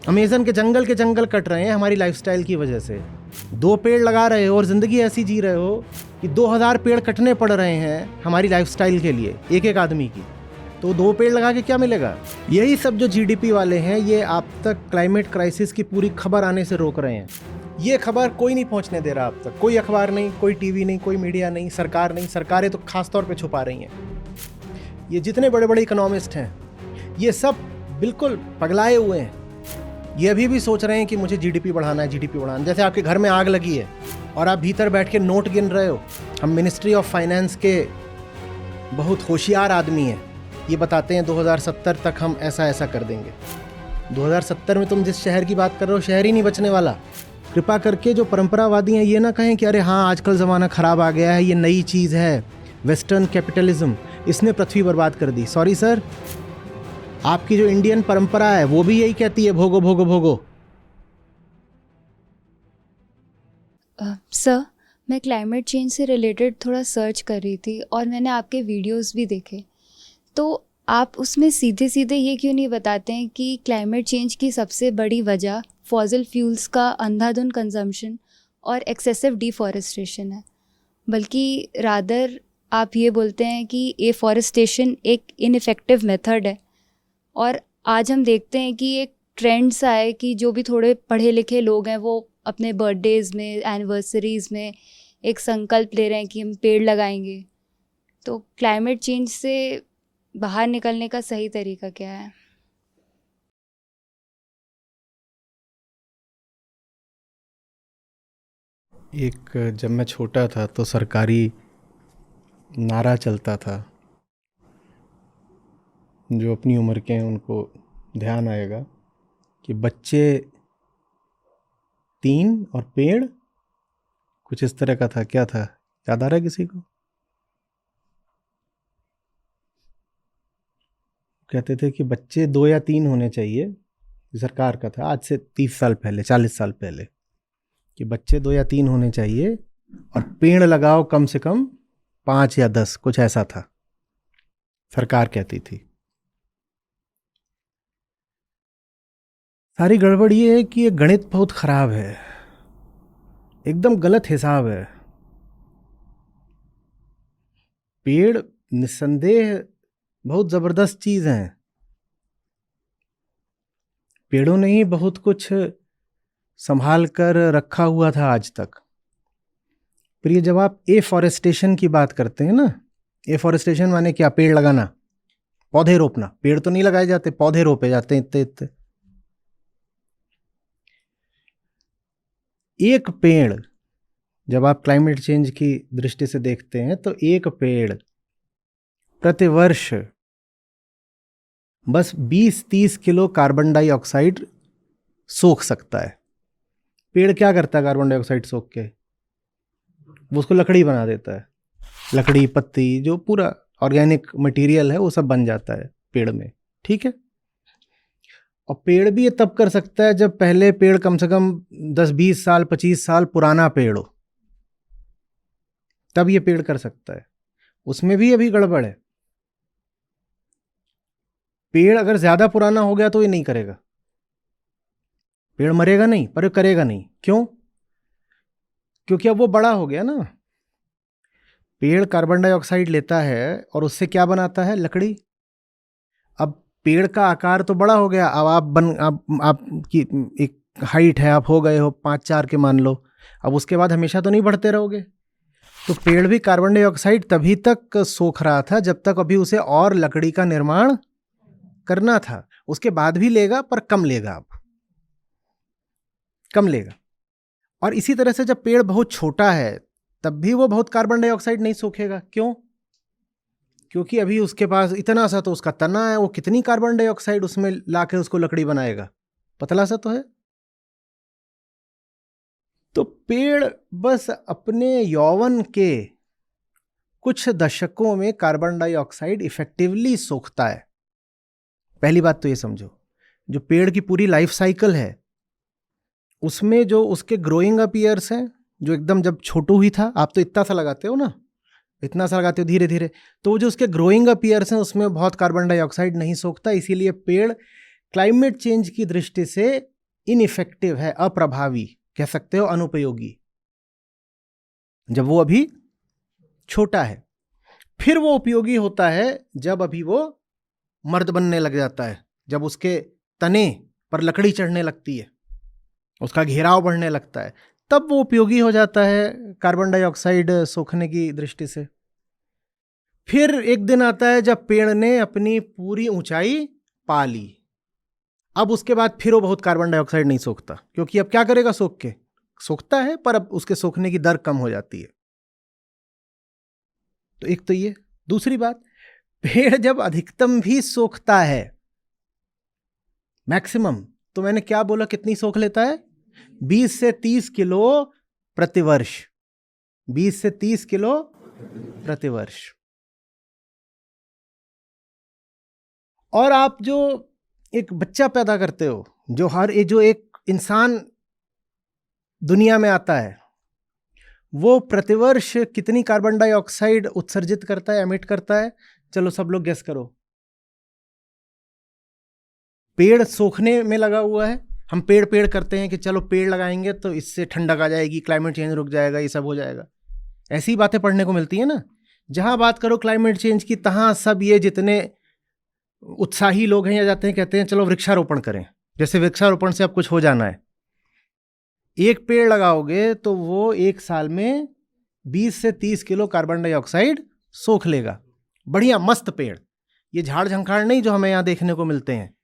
Amazon के जंगल cut रहे हैं हमारी लाइफस्टाइल की वजह से। 2 पेड़ लगा रहे हो और ज़िंदगी ऐसी जी रहे हो कि 2000 पेड़ कटने पड़ रहे हैं हमारी लाइफस्टाइल के लिए, एक आदमी की। तो 2 पेड़ लगा के क्या मिलेगा? यही सब जो जीडीपी वाले हैं, ये आप तक क्लाइमेट क्राइसिस की पूरी खबर आने से रोक रहे हैं। ये खबर कोई नहीं पहुंचने दे रहा आप तक, कोई अखबार नहीं, कोई टीवी नहीं, कोई मीडिया नहीं, सरकार नहीं। सरकारें तो खास तौर पे छुपा रही हैं। ये जितने बड़े बड़े इकोनॉमिस्ट हैं, ये सब बिल्कुल पगलाए हुए हैं। ये अभी भी सोच रहे हैं कि मुझे जीडीपी बढ़ाना है, जीडीपी बढ़ाना। जैसे आपके घर में आग लगी है और आप भीतर बैठ के नोट गिन रहे हो। हम मिनिस्ट्री ऑफ फाइनेंस के बहुत होशियार आदमी हैं, ये बताते हैं 2070 तक हम ऐसा ऐसा कर देंगे। 2070 में तुम जिस शहर की बात कर रहे हो, शहर ही नहीं बचने वाला। कृपा करके जो परंपरावादी हैं, ये ना कहें कि अरे हाँ आजकल ज़माना ख़राब आ गया है, ये नई चीज़ है, वेस्टर्न कैपिटलिज्म, इसने पृथ्वी बर्बाद कर दी। सॉरी सर, आपकी जो इंडियन परंपरा है वो भी यही कहती है, भोगो भोगो भोगो। सर, मैं क्लाइमेट चेंज से रिलेटेड थोड़ा सर्च कर रही थी और मैंने आपके वीडियोस भी देखे। तो आप उसमें सीधे सीधे ये क्यों नहीं बताते हैं कि क्लाइमेट चेंज की सबसे बड़ी वजह फॉसिल फ्यूल्स का अंधाधुंध कंजम्पशन और एक्सेसिव डिफॉरेस्टेशन है, बल्कि रादर आप ये बोलते हैं कि एफॉरेस्टेशन एक इनइफेक्टिव मेथड है। और आज हम देखते हैं कि एक ट्रेंड सा है कि जो भी थोड़े पढ़े लिखे लोग हैं वो अपने बर्थडेज़ में, एनिवर्सरीज़ में एक संकल्प ले रहे हैं कि हम पेड़ लगाएंगे। तो क्लाइमेट चेंज से बाहर निकलने का सही तरीका क्या है? जब मैं छोटा था तो सरकारी नारा चलता था, जो अपनी उम्र के हैं उनको ध्यान आएगा, कि बच्चे 3 और पेड़, कुछ इस तरह का था। क्या था, याद आ रहा है किसी को? कहते थे कि बच्चे 2 या 3 होने चाहिए, सरकार का था, आज से 30 साल पहले, 40 साल पहले, कि बच्चे 2 या 3 होने चाहिए और पेड़ लगाओ कम से कम 5 या 10, कुछ ऐसा था, सरकार कहती थी। सारी गड़बड़ ये है कि ये गणित बहुत खराब है, एकदम गलत हिसाब है। पेड़ निस्संदेह बहुत ज़बरदस्त चीज़ हैं, पेड़ों ने ही बहुत कुछ संभाल कर रखा हुआ था आज तक। पर ये जब आप एफॉरेस्टेशन की बात करते हैं ना, एफॉरेस्टेशन माने क्या? पेड़ लगाना, पौधे रोपना। पेड़ तो नहीं लगाए जाते, पौधे रोपे जाते हैं इतने इतने। एक पेड़, जब आप क्लाइमेट चेंज की दृष्टि से देखते हैं, तो एक पेड़ प्रतिवर्ष बस 20-30 किलो कार्बन डाइऑक्साइड सोख सकता है। पेड़ क्या करता है कार्बन डाइऑक्साइड सोख के? वो उसको लकड़ी बना देता है। लकड़ी, पत्ती, जो पूरा ऑर्गेनिक मटेरियल है वो सब बन जाता है पेड़ में, ठीक है। और पेड़ भी ये तब कर सकता है जब पहले पेड़ कम से कम 10-20 साल, 25 साल पुराना पेड़ हो, तब ये पेड़ कर सकता है। उसमें भी अभी गड़बड़ है। पेड़ अगर ज्यादा पुराना हो गया तो ये नहीं करेगा, पेड़ मरेगा नहीं, पर करेगा नहीं। क्यों? क्योंकि अब वो बड़ा हो गया ना। पेड़ कार्बन डाइऑक्साइड लेता है और उससे क्या बनाता है? लकड़ी। अब पेड़ का आकार तो बड़ा हो गया, अब आपकी एक हाइट है, आप हो गए हो 5-4 के मान लो, अब उसके बाद हमेशा तो नहीं बढ़ते रहोगे। तो पेड़ भी कार्बन डाइऑक्साइड तभी तक सोख रहा था जब तक अभी उसे और लकड़ी का निर्माण करना था। उसके बाद भी लेगा, पर कम लेगा, अब कम लेगा। और इसी तरह से जब पेड़ बहुत छोटा है तब भी वो बहुत कार्बन डाइऑक्साइड नहीं सोखेगा। क्यों? क्योंकि अभी उसके पास इतना सा तो उसका तना है, वो कितनी कार्बन डाइऑक्साइड उसमें लाके उसको लकड़ी बनाएगा? पतला सा तो है। तो पेड़ बस अपने यौवन के कुछ दशकों में कार्बन डाइऑक्साइड इफेक्टिवली सोखता है। पहली बात तो ये समझो, जो पेड़ की पूरी लाइफ साइकिल है उसमें जो उसके ग्रोइंग अप ईयर्स हैं, जो एकदम जब छोटू ही था, आप तो इतना सा लगाते हो ना, इतना सा लगाते हो धीरे धीरे, तो जो उसके ग्रोइंग अप ईयर्स हैं उसमें बहुत कार्बन डाइऑक्साइड नहीं सोखता। इसीलिए पेड़ क्लाइमेट चेंज की दृष्टि से इनइफेक्टिव है, अप्रभावी, कह सकते हो अनुपयोगी, जब वो अभी छोटा है। फिर वो उपयोगी होता है जब अभी वो मर्द बनने लग जाता है, जब उसके तने पर लकड़ी चढ़ने लगती है, उसका घेराव बढ़ने लगता है, तब वो उपयोगी हो जाता है कार्बन डाइऑक्साइड सोखने की दृष्टि से। फिर एक दिन आता है जब पेड़ ने अपनी पूरी ऊंचाई पा ली। अब उसके बाद फिर वो बहुत कार्बन डाइऑक्साइड नहीं सोखता, क्योंकि अब क्या करेगा, सोख के सोखता है पर अब उसके सोखने की दर कम हो जाती है। तो एक तो ये। दूसरी बात, पेड़ जब अधिकतम भी सोखता है, मैक्सिमम, तो मैंने क्या बोला, कितनी सोख लेता है, 20 से 30 किलो प्रतिवर्ष, 20 से 30 किलो प्रतिवर्ष। और आप जो एक बच्चा पैदा करते हो, जो एक इंसान दुनिया में आता है, वो प्रतिवर्ष कितनी कार्बन डाइऑक्साइड उत्सर्जित करता है, एमिट करता है? चलो सब लोग गेस करो। पेड़ सोखने में लगा हुआ है। हम पेड़ करते हैं कि चलो पेड़ लगाएंगे तो इससे ठंडक आ जाएगी, क्लाइमेट चेंज रुक जाएगा, ये सब हो जाएगा। ऐसी बातें पढ़ने को मिलती है ना। जहां बात करो क्लाइमेट चेंज की, तहां सब ये जितने उत्साही लोग हैं, या जाते हैं कहते हैं चलो वृक्षारोपण करें, जैसे वृक्षारोपण से अब कुछ हो जाना है। एक पेड़ लगाओगे तो वो एक साल में 20 से 30 किलो कार्बन डाइऑक्साइड सोख लेगा। बढ़िया मस्त पेड़, ये झाड़ झंखाड़ नहीं जो हमें यहाँ देखने को मिलते हैं,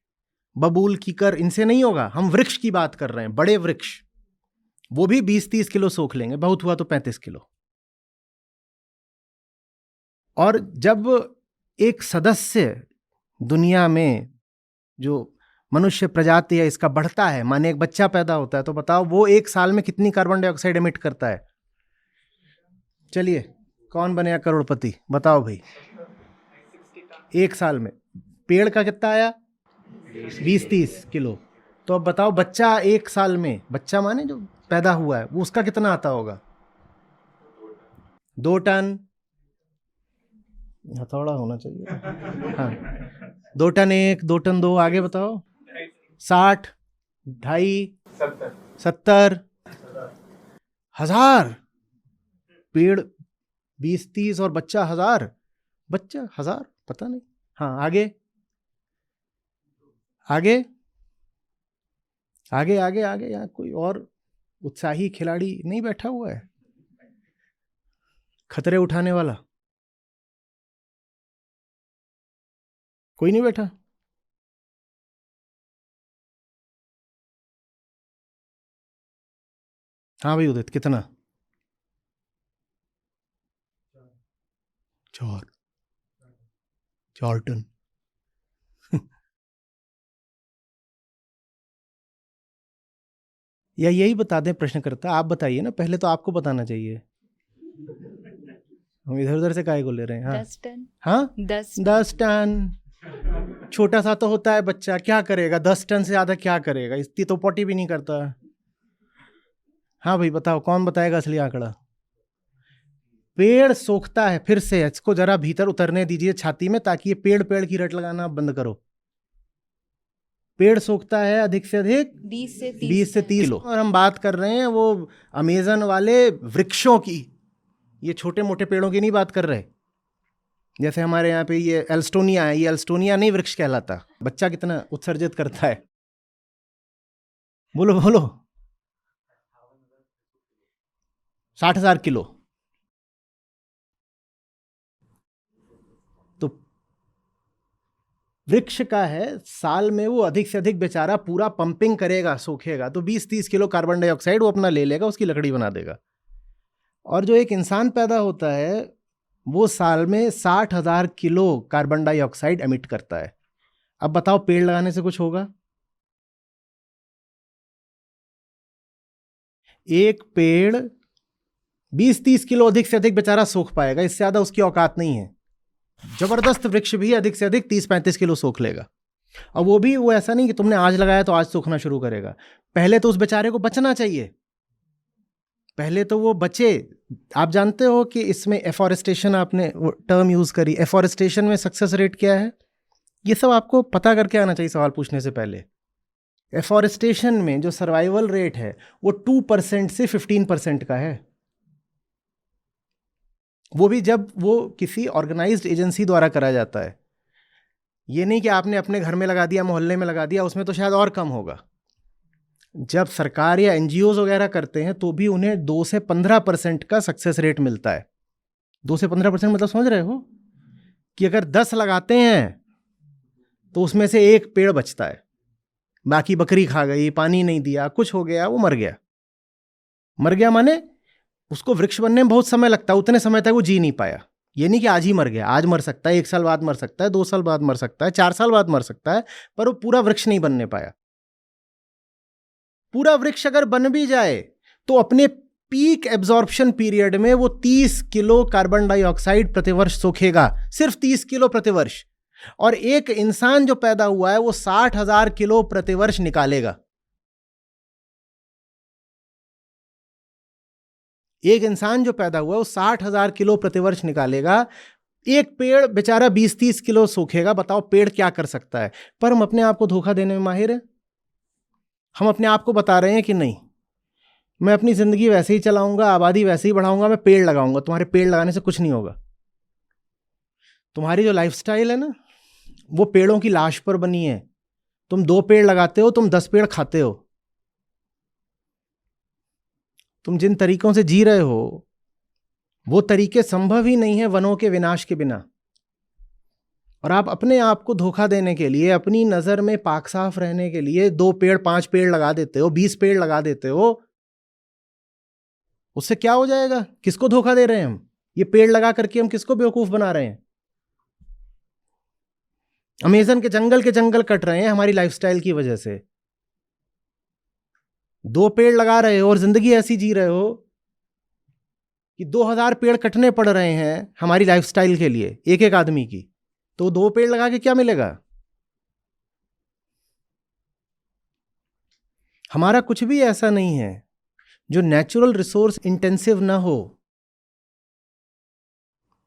बबूल कीकर, इनसे नहीं होगा। हम वृक्ष की बात कर रहे हैं, बड़े वृक्ष, वो भी 20-30 किलो सोख लेंगे, बहुत हुआ तो 35 किलो। और जब एक सदस्य दुनिया में जो मनुष्य प्रजाति है इसका बढ़ता है, माने एक बच्चा पैदा होता है, तो बताओ वो एक साल में कितनी कार्बन डाइऑक्साइड एमिट करता है? चलिए कौन बनेगा करोड़पति, बताओ भाई। एक साल में पेड़ का कितना आया? 20-30 किलो। तो अब बताओ बच्चा एक साल में, बच्चा माने जो पैदा हुआ है, वो उसका कितना आता होगा? 2 टन। हथौड़ा होना चाहिए। हाँ, 2 टन 1, 2 टन 2, आगे बताओ। 60, 2.5, 70, 1000। पेड़ 20-30 और बच्चा 1000, बच्चा 1000, पता नहीं। हाँ, आगे आगे आगे आगे आगे। यहाँ कोई और उत्साही खिलाड़ी नहीं बैठा हुआ है, खतरे उठाने वाला कोई नहीं बैठा? हाँ भाई उदित, कितना? 4 टन। या यही बता दें प्रश्नकर्ता, आप बताइए ना, पहले तो आपको बताना चाहिए। हम इधर उधर से काहे को ले रहे हैं? हाँ 10 टन। हाँ 10 टन। छोटा सा तो होता है बच्चा, क्या करेगा 10 टन से ज्यादा, क्या करेगा? इतनी तो पोटी भी नहीं करता। हाँ भाई बताओ, कौन बताएगा असली आंकड़ा? पेड़ सोखता है, फिर से इसको जरा भीतर उतरने दीजिए छाती में, ताकि ये पेड़ की रट लगाना बंद करो। पेड़ सोखता है अधिक से अधिक 20 से 30 किलो। और हम बात कर रहे हैं वो अमेज़न वाले वृक्षों की, ये छोटे मोटे पेड़ों की नहीं बात कर रहे। जैसे हमारे यहाँ पे ये एल्स्टोनिया है, ये एल्स्टोनिया नहीं वृक्ष कहलाता। बच्चा कितना उत्सर्जित करता है? बोलो बोलो। 60,000 किलो। तो वृक्ष का है, साल में वो अधिक से अधिक बेचारा पूरा पंपिंग करेगा, सूखेगा, तो 20-30 किलो कार्बन डाइऑक्साइड वो अपना ले लेगा, उसकी लकड़ी बना देगा। और जो एक इंसान पैदा होता है वो साल में 60,000 किलो कार्बन डाइऑक्साइड एमिट करता है। अब बताओ पेड़ लगाने से कुछ होगा? एक पेड़ 20-30 किलो अधिक से अधिक बेचारा सोख पाएगा, इससे ज्यादा उसकी औकात नहीं है। जबरदस्त वृक्ष भी अधिक से अधिक 30-35 किलो सोख लेगा। और वो भी वो ऐसा नहीं कि तुमने आज लगाया तो आज सोखना शुरू करेगा। पहले तो उस बेचारे को बचना चाहिए, पहले तो वो बचे। आप जानते हो कि इसमें एफॉरेस्टेशन, आपने वो टर्म यूज करी, एफॉरेस्टेशन में सक्सेस रेट क्या है? ये सब आपको पता करके आना चाहिए सवाल पूछने से पहले। एफॉरेस्टेशन में जो सर्वाइवल रेट है वो 2% से 15% का है, वो भी जब वो किसी ऑर्गेनाइज्ड एजेंसी द्वारा करा जाता है। ये नहीं कि आपने अपने घर में लगा दिया, मोहल्ले में लगा दिया, उसमें तो शायद और कम होगा। जब सरकार या एनजीओज वगैरह करते हैं तो भी उन्हें 2 से 15% का सक्सेस रेट मिलता है। 2 से 15% मतलब समझ रहे हो कि अगर 10 लगाते हैं तो उसमें से एक पेड़ बचता है, बाकी बकरी खा गई, पानी नहीं दिया, कुछ हो गया, वो मर गया। मर गया माने उसको वृक्ष बनने में बहुत समय लगता है, उतने समय तक वो जी नहीं पाया। ये नहीं कि आज ही मर गया, आज मर सकता है, 1 साल बाद मर सकता है, 2 साल बाद मर सकता है, 4 साल बाद मर सकता है, पर वो पूरा वृक्ष नहीं बनने पाया। पूरा वृक्ष अगर बन भी जाए तो अपने पीक एब्जॉर्प्शन पीरियड में वो 30 किलो कार्बन डाइऑक्साइड प्रतिवर्ष सोखेगा, सिर्फ 30 किलो प्रतिवर्ष। और एक इंसान जो पैदा हुआ है वो 60,000 किलो प्रतिवर्ष निकालेगा। एक इंसान जो पैदा हुआ है वो 60,000 किलो प्रतिवर्ष निकालेगा। एक पेड़ बेचारा 20-30 किलो सूखेगा। बताओ पेड़ क्या कर सकता है? पर हम अपने आप को धोखा देने में माहिर हैं। हम अपने आप को बता रहे हैं कि नहीं, मैं अपनी जिंदगी वैसे ही चलाऊंगा, आबादी वैसे ही बढ़ाऊंगा, मैं पेड़ लगाऊंगा। तुम्हारे पेड़ लगाने से कुछ नहीं होगा। तुम्हारी जो लाइफस्टाइल है ना, वो पेड़ों की लाश पर बनी है। तुम 2 पेड़ लगाते हो, तुम 10 पेड़ खाते हो। तुम जिन तरीकों से जी रहे हो वो तरीके संभव ही नहीं है वनों के विनाश के बिना। और आप अपने आप को धोखा देने के लिए, अपनी नजर में पाक साफ रहने के लिए 2 पेड़ 5 पेड़ लगा देते हो, 20 पेड़ लगा देते हो। उससे क्या हो जाएगा? किसको धोखा दे रहे हैं हम? ये पेड़ लगा करके हम किसको बेवकूफ बना रहे हैं? अमेज़न के जंगल कट रहे हैं हमारी लाइफस्टाइल की वजह से। 2 पेड़ लगा रहे हो और जिंदगी ऐसी जी रहे हो कि 2000 पेड़ कटने पड़ रहे हैं हमारी लाइफस्टाइल के लिए, एक एक आदमी की। तो 2 पेड़ लगा के क्या मिलेगा? हमारा कुछ भी ऐसा नहीं है जो नेचुरल रिसोर्स इंटेंसिव ना हो।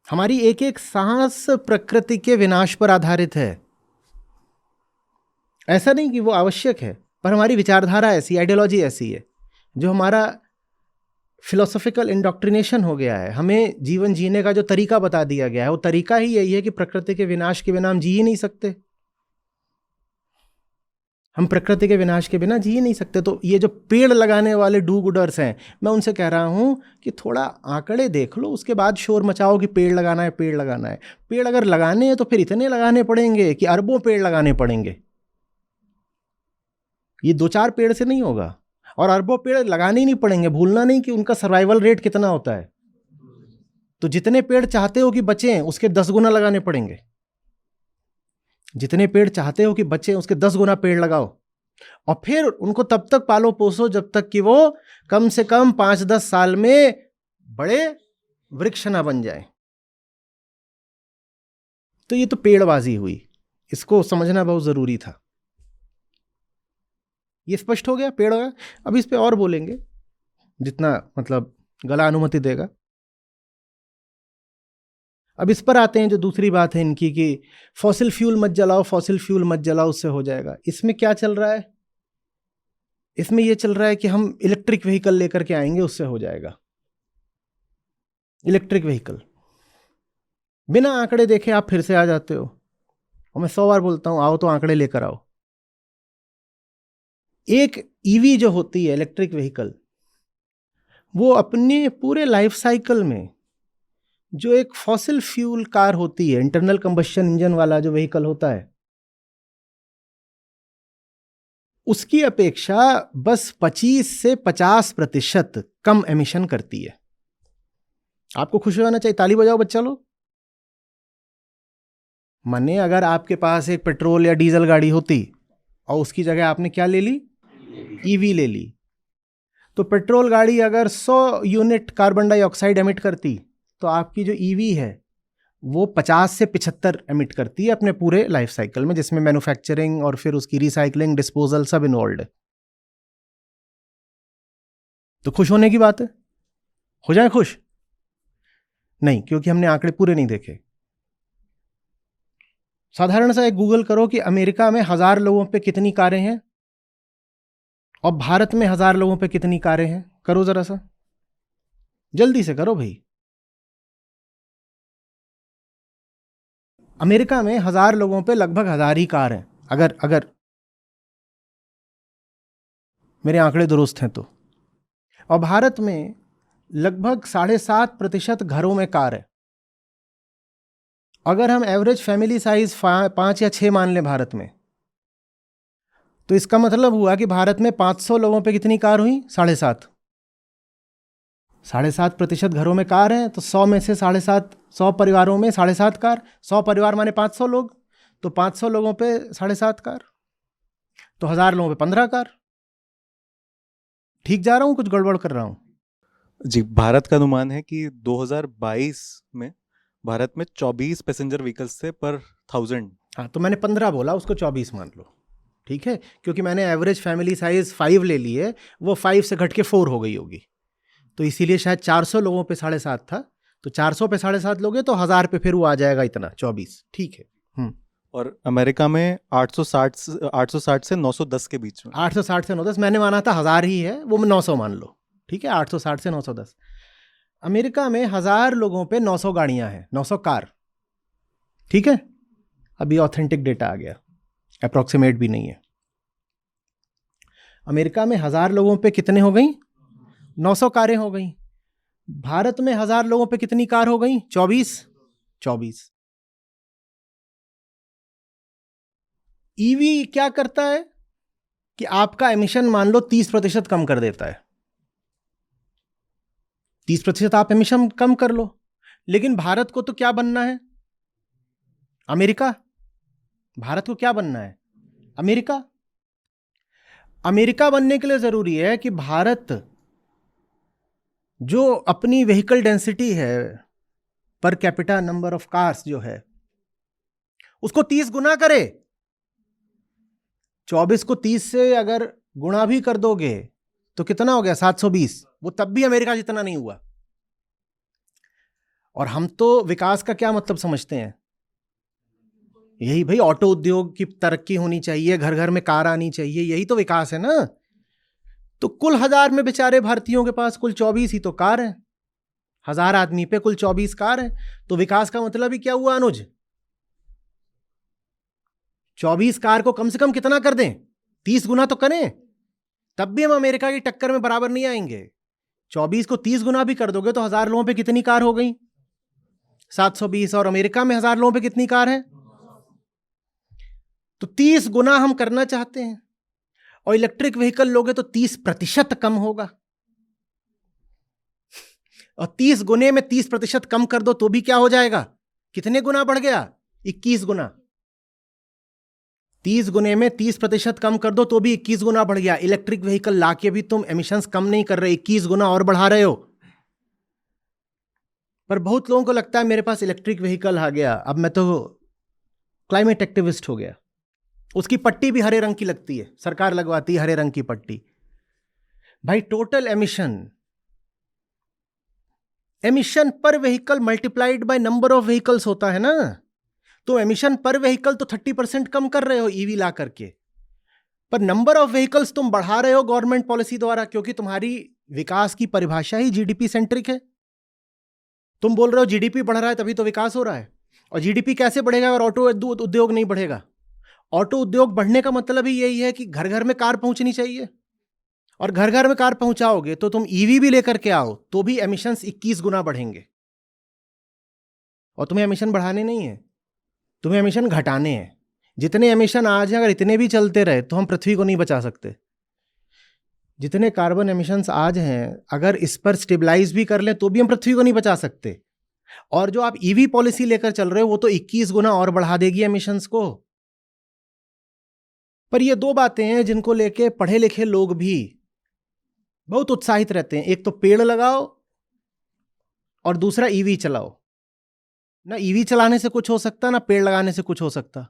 हमारी एक एक सांस प्रकृति के विनाश पर आधारित है। ऐसा नहीं कि वो आवश्यक है, पर हमारी विचारधारा ऐसी, आइडियोलॉजी ऐसी है, जो हमारा फिलोसॉफिकल इंडोक्ट्रिनेशन हो गया है। हमें जीवन जीने का जो तरीका बता दिया गया है वो तरीका ही यही है कि प्रकृति के विनाश के बिना हम जी ही नहीं सकते। हम प्रकृति के विनाश के बिना जी ही नहीं सकते। तो ये जो पेड़ लगाने वाले डू गुडर्स हैं, मैं उनसे कह रहा हूं कि थोड़ा आंकड़े देख लो, उसके बाद शोर मचाओ कि पेड़ लगाना है, पेड़ लगाना है। पेड़ अगर लगाने हैं तो फिर इतने लगाने पड़ेंगे कि अरबों पेड़ लगाने पड़ेंगे। ये 2-4 पेड़ से नहीं होगा, और अरबों पेड़ लगाने ही नहीं पड़ेंगे। भूलना नहीं कि उनका सर्वाइवल रेट कितना होता है। तो जितने पेड़ चाहते हो कि बचें उसके 10 गुना लगाने पड़ेंगे। जितने पेड़ चाहते हो कि बचें उसके 10 गुना पेड़ लगाओ, और फिर उनको तब तक पालो पोसो जब तक कि वो कम से कम 5-10 साल में बड़े वृक्ष ना बन जाए। तो ये तो पेड़बाजी हुई, इसको समझना बहुत जरूरी था। ये स्पष्ट हो गया पेड़ होगा। अब इस पे और बोलेंगे जितना मतलब गला अनुमति देगा। अब इस पर आते हैं जो दूसरी बात है इनकी कि फॉसिल फ्यूल मत जलाओ, फॉसिल फ्यूल मत जलाओ, उससे हो जाएगा। इसमें क्या चल रहा है? इसमें यह चल रहा है कि हम इलेक्ट्रिक व्हीकल लेकर के आएंगे, उससे हो जाएगा। इलेक्ट्रिक व्हीकल बिना आंकड़े देखे आप फिर से आ जाते हो, और मैं 100 बार बोलता हूं आओ तो आंकड़े लेकर आओ। एक ईवी जो होती है, इलेक्ट्रिक व्हीकल, वो अपने पूरे लाइफ साइकिल में जो एक फॉसिल फ्यूल कार होती है, इंटरनल कंबशन इंजन वाला जो व्हीकल होता है, उसकी अपेक्षा बस 25 से 50% कम एमिशन करती है। आपको खुशी होना चाहिए, ताली बजाओ बच्चा लोग। माने अगर आपके पास एक पेट्रोल या डीजल गाड़ी होती और उसकी जगह आपने क्या ले ली? ईवी ले ली, तो पेट्रोल गाड़ी अगर 100 यूनिट कार्बन डाइऑक्साइड एमिट करती, तो आपकी जो ईवी है वो 50 से 75 एमिट करती है अपने पूरे लाइफ साइकिल में, जिसमें मैन्युफैक्चरिंग और फिर उसकी रिसाइकलिंग, डिस्पोजल सब इन्वॉल्व है। तो खुश होने की बात है, हो जाए खुश? नहीं, क्योंकि हमने आंकड़े पूरे नहीं देखे। साधारण सा एक गूगल करो कि अमेरिका में 1000 लोगों पे कितनी कारें हैं और भारत में 1000 लोगों पे कितनी कारें हैं। करो जरा सा, जल्दी से करो भाई। अमेरिका में 1000 लोगों पे लगभग 1000 ही कार हैं, अगर मेरे आंकड़े दुरुस्त हैं तो। और भारत में लगभग 7.5% घरों में कार है। अगर हम एवरेज फैमिली साइज 5 या 6 मान लें भारत में, तो इसका मतलब हुआ कि भारत में 500 लोगों पे कितनी कार हुई? 7.5। 7.5% घरों में कार है, तो 100 में से 7.5, 100 परिवारों में 7.5 कार, 100 परिवार माने 500 लोग, तो 500 लोगों पे 7.5 कार, तो 1000 लोगों पे 15 कार। ठीक जा रहा हूं, कुछ गड़बड़ कर रहा हूं? जी, भारत का अनुमान है कि 2022 में भारत में 24 पैसेंजर व्हीकल्स थे पर 1000। हाँ, तो मैंने 15 बोला, उसको 24 मान लो, ठीक है, क्योंकि मैंने एवरेज फैमिली साइज 5 ले ली है, वो 5 से घट के 4 हो गई होगी, तो इसीलिए शायद 400 लोगों पे 7.5 था, तो 400 पे 7.5 लोगे तो 1000 पे फिर वो आ जाएगा इतना 24। ठीक है। और अमेरिका में 860 से 910 के बीच में। 860 से 910, मैंने माना था 1000 ही है, वो 900 मान लो, ठीक है, 860 से 910। अमेरिका में 1000 लोगों पे 900 गाड़ियां हैं, 900 कार, ठीक है। अभी ऑथेंटिक डेटा आ गया, अप्रोक्सीमेट भी नहीं है। अमेरिका में 1000 लोगों पे कितने हो गई? 900 कारें हो गई। भारत में 1000 लोगों पे कितनी कार हो गई? 24। ईवी क्या करता है कि आपका एमिशन मान लो 30% कम कर देता है। 30% आप एमिशन कम कर लो, लेकिन भारत को तो क्या बनना है? अमेरिका। भारत को क्या बनना है? अमेरिका। अमेरिका बनने के लिए जरूरी है कि भारत जो अपनी व्हीकल डेंसिटी है, per capita number of cars जो है, उसको 30 गुना करे। 24 को 30 से अगर गुणा भी कर दोगे तो कितना हो गया? 720। वो तब भी अमेरिका जितना नहीं हुआ। और हम तो विकास का क्या मतलब समझते हैं? यही भाई, ऑटो उद्योग की तरक्की होनी चाहिए, घर घर में कार आनी चाहिए, यही तो विकास है ना। तो कुल 1000 में बेचारे भारतीयों के पास कुल 24 ही तो कार है। 1000 आदमी पे कुल 24 कार है, तो विकास का मतलब ही क्या हुआ अनुज? 24 कार को कम से कम कितना कर दें? 30 गुना तो करें, तब भी हम अमेरिका की टक्कर में बराबर नहीं आएंगे। 24 को 30 गुना भी कर दोगे तो 1000 लोगों पे कितनी कार हो गई? 720। और अमेरिका में 1000 लोगों पे कितनी कार है? तो 30 गुना हम करना चाहते हैं, और इलेक्ट्रिक व्हीकल लोगे तो 30% कम होगा। और 30 गुने में 30% कम कर दो तो भी क्या हो जाएगा? कितने गुना बढ़ गया? 21 गुना। 30 गुने में 30% कम कर दो तो भी 21 गुना बढ़ गया। इलेक्ट्रिक व्हीकल लाके भी तुम एमिशंस कम नहीं कर रहे, 21 गुना और बढ़ा रहे हो। पर बहुत लोगों को लगता है मेरे पास इलेक्ट्रिक व्हीकल आ गया, अब मैं तो क्लाइमेट एक्टिविस्ट हो गया। उसकी पट्टी भी हरे रंग की लगती है, सरकार लगवाती है हरे रंग की पट्टी। भाई टोटल एमिशन पर vehicle multiplied by number of vehicles होता है ना। तो एमिशन पर व्हीकल तो 30% कम कर रहे हो ईवी ला करके, पर नंबर ऑफ व्हीकल्स तुम बढ़ा रहे हो गवर्नमेंट पॉलिसी द्वारा, क्योंकि तुम्हारी विकास की परिभाषा ही जीडीपी सेंट्रिक है। तुम बोल रहे हो जीडीपी बढ़ रहा है तभी तो विकास हो रहा है, और जीडीपी कैसे बढ़ेगा अगर ऑटो उद्योग नहीं बढ़ेगा? ऑटो उद्योग बढ़ने का मतलब ही यही है कि घर घर में कार पहुंचनी चाहिए, और घर घर में कार पहुंचाओगे तो तुम ईवी भी लेकर के आओ तो भी एमिशंस 21 गुना बढ़ेंगे। और तुम्हें एमिशन बढ़ाने नहीं है, तुम्हें एमिशन घटाने हैं। जितने एमिशन आज हैं अगर इतने भी चलते रहे तो हम पृथ्वी को नहीं बचा सकते। जितने कार्बन एमिशंस आज हैं अगर इस पर स्टेबलाइज भी कर लें तो भी हम पृथ्वी को नहीं बचा सकते। और जो आप ईवी पॉलिसी लेकर चल रहे हो वो तो 21 गुना और बढ़ा देगी एमिशंस को। पर ये दो बातें हैं जिनको लेके पढ़े लिखे लोग भी बहुत उत्साहित रहते हैं। एक तो पेड़ लगाओ और दूसरा ईवी चलाओ। ना ईवी चलाने से कुछ हो सकता, ना पेड़ लगाने से कुछ हो सकता।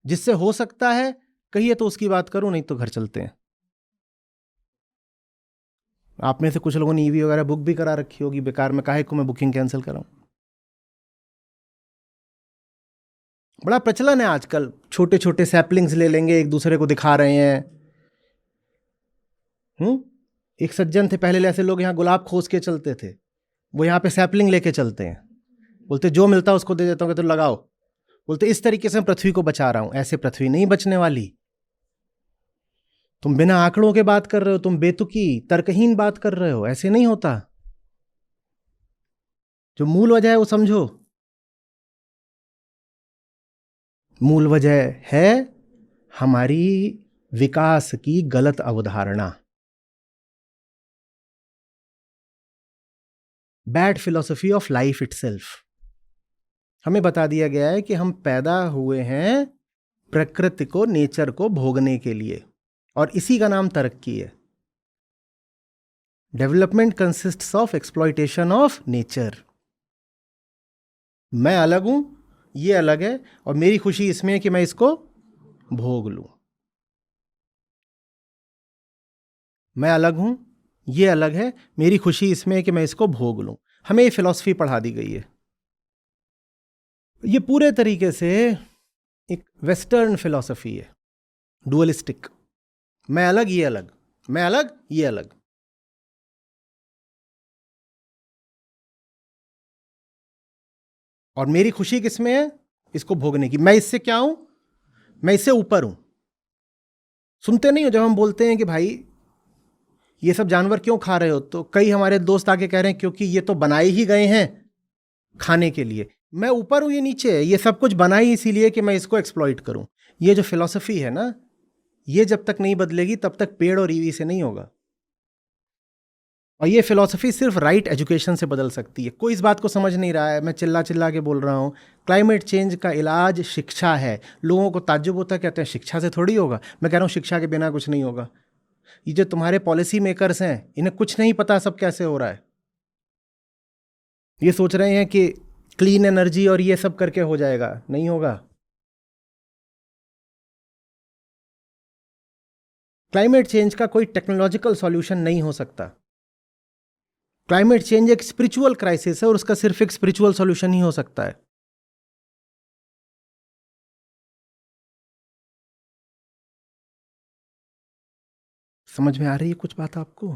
जिससे हो सकता है कहिए तो उसकी बात करूं, नहीं तो घर चलते हैं। आप में से कुछ लोगों ने ईवी वगैरह बुक भी करा रखी होगी, बेकार में काहे को मैं बुकिंग कैंसिल कराऊं। बड़ा प्रचलन है आजकल, छोटे छोटे सैपलिंग्स ले लेंगे, एक दूसरे को दिखा रहे हैं। एक सज्जन थे पहले, ऐसे लोग यहाँ गुलाब खोज के चलते थे, वो यहाँ पे सैपलिंग लेके चलते हैं, बोलते जो मिलता है उसको दे देता हूँ, तो लगाओ। बोलते इस तरीके से मैं पृथ्वी को बचा रहा हूं। ऐसे पृथ्वी नहीं बचने वाली। तुम बिना आंकड़ों के बात कर रहे हो, तुम बेतुकी तर्कहीन बात कर रहे हो, ऐसे नहीं होता। जो मूल वजह है वो समझो। मूल वजह है हमारी विकास की गलत अवधारणा, bad philosophy of life itself. हमें बता दिया गया है कि हम पैदा हुए हैं प्रकृति को, नेचर को भोगने के लिए, और इसी का नाम तरक्की है। Development consists of exploitation of nature. मैं अलग हूं, ये अलग है, और मेरी खुशी इसमें है कि मैं इसको भोग लूं। मैं अलग हूं, ये अलग है, मेरी खुशी इसमें है कि मैं इसको भोग लूं। हमें ये फिलॉसफी पढ़ा दी गई है। ये पूरे तरीके से एक वेस्टर्न फिलॉसफी है, डुअलिस्टिक। मैं अलग, ये अलग, मैं अलग, ये अलग। और मेरी खुशी किसमें है? इसको भोगने की। मैं इससे क्या हूं? मैं इससे ऊपर हूं। सुनते नहीं हो जब हम बोलते हैं कि भाई ये सब जानवर क्यों खा रहे हो, तो कई हमारे दोस्त आके कह रहे हैं क्योंकि ये तो बनाए ही गए हैं खाने के लिए। मैं ऊपर हूं, ये नीचे है। ये सब कुछ बना ही इसीलिए कि मैं इसको एक्सप्लॉइट करूं। ये जो फिलॉसफी है ना, ये जब तक नहीं बदलेगी तब तक पेड़ और ईवी से नहीं होगा। और ये फिलॉसफी सिर्फ राइट एजुकेशन से बदल सकती है। कोई इस बात को समझ नहीं रहा है, मैं चिल्ला चिल्ला के बोल रहा हूँ। क्लाइमेट चेंज का इलाज शिक्षा है। लोगों को ताज्जुब होता है, कहते हैं शिक्षा से थोड़ी होगा। मैं कह रहा हूँ शिक्षा के बिना कुछ नहीं होगा। ये जो तुम्हारे पॉलिसी मेकर्स हैं, इन्हें कुछ नहीं पता सब कैसे हो रहा है। ये सोच रहे हैं कि क्लीन एनर्जी और ये सब करके हो जाएगा, नहीं होगा। क्लाइमेट चेंज का कोई टेक्नोलॉजिकल सॉल्यूशन नहीं हो सकता। क्लाइमेट चेंज एक स्पिरिचुअल क्राइसिस है, और उसका सिर्फ एक स्पिरिचुअल सॉल्यूशन ही हो सकता है। समझ में आ रही है कुछ बात आपको?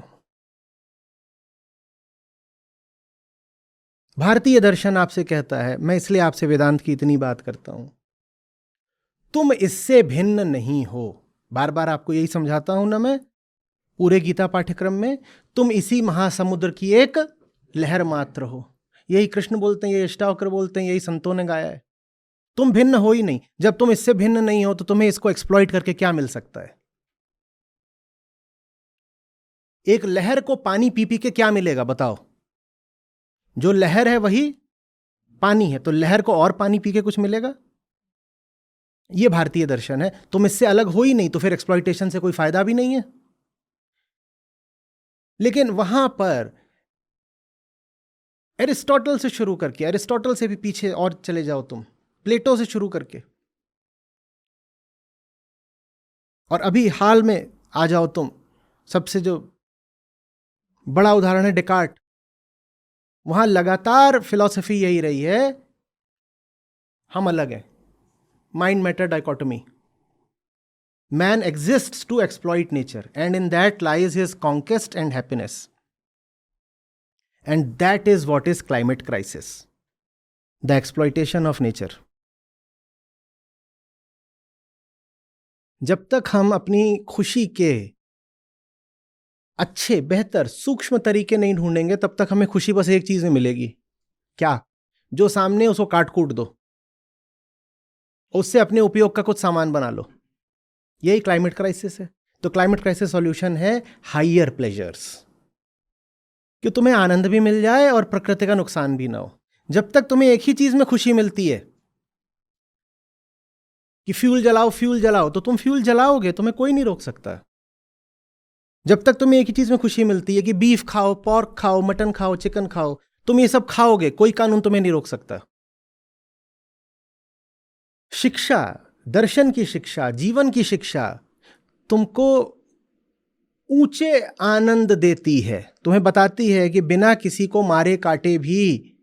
भारतीय दर्शन आपसे कहता है, मैं इसलिए आपसे वेदांत की इतनी बात करता हूं, तुम इससे भिन्न नहीं हो। बार बार आपको यही समझाता हूं ना मैं, पूरे गीता पाठ्यक्रम में। तुम इसी महासमुद्र की एक लहर मात्र हो। यही कृष्ण बोलते हैं, यही अष्टावक्र बोलते हैं, यही संतों ने गाया है। तुम भिन्न हो ही नहीं। जब तुम इससे भिन्न नहीं हो तो तुम्हें इसको एक्सप्लॉइट करके क्या मिल सकता है? एक लहर को पानी पी पी के क्या मिलेगा बताओ? जो लहर है वही पानी है, तो लहर को और पानी पी के कुछ मिलेगा? यह भारतीय दर्शन है। तुम इससे अलग हो ही नहीं, तो फिर एक्सप्लॉइटेशन से कोई फायदा भी नहीं है। लेकिन वहां पर एरिस्टोटल से शुरू करके, एरिस्टोटल से भी पीछे और चले जाओ तुम, प्लेटो से शुरू करके, और अभी हाल में आ जाओ तुम, सबसे जो बड़ा उदाहरण है डेकार्ट। वहां लगातार फिलॉसफी यही रही है, हम अलग हैं। Mind matter dichotomy. Man exists to exploit nature, and in that lies his conquest and happiness, and that is what is climate crisis, the exploitation of nature. जब तक हम अपनी खुशी के अच्छे, बेहतर, सूक्ष्म तरीके नहीं ढूंढेंगे, तब तक हमें खुशी बस एक चीज में मिलेगी। क्या? जो सामने उसको काट कूट दो, उससे अपने उपयोग का कुछ सामान बना लो। यही क्लाइमेट क्राइसिस है। तो क्लाइमेट क्राइसिस सॉल्यूशन है हाइयर प्लेजर्स, कि तुम्हें आनंद भी मिल जाए और प्रकृति का नुकसान भी ना हो। जब तक तुम्हें एक ही चीज में खुशी मिलती है कि फ्यूल जलाओ, फ्यूल जलाओ, तो तुम फ्यूल जलाओगे, तुम्हें कोई नहीं रोक सकता। जब तक तुम्हें एक ही चीज में खुशी मिलती है कि बीफ खाओ, पॉर्क खाओ, मटन खाओ, चिकन खाओ, तुम ये सब खाओगे, कोई कानून तुम्हें नहीं रोक सकता। शिक्षा, दर्शन की शिक्षा, जीवन की शिक्षा तुमको ऊंचे आनंद देती है। तुम्हें बताती है कि बिना किसी को मारे काटे भी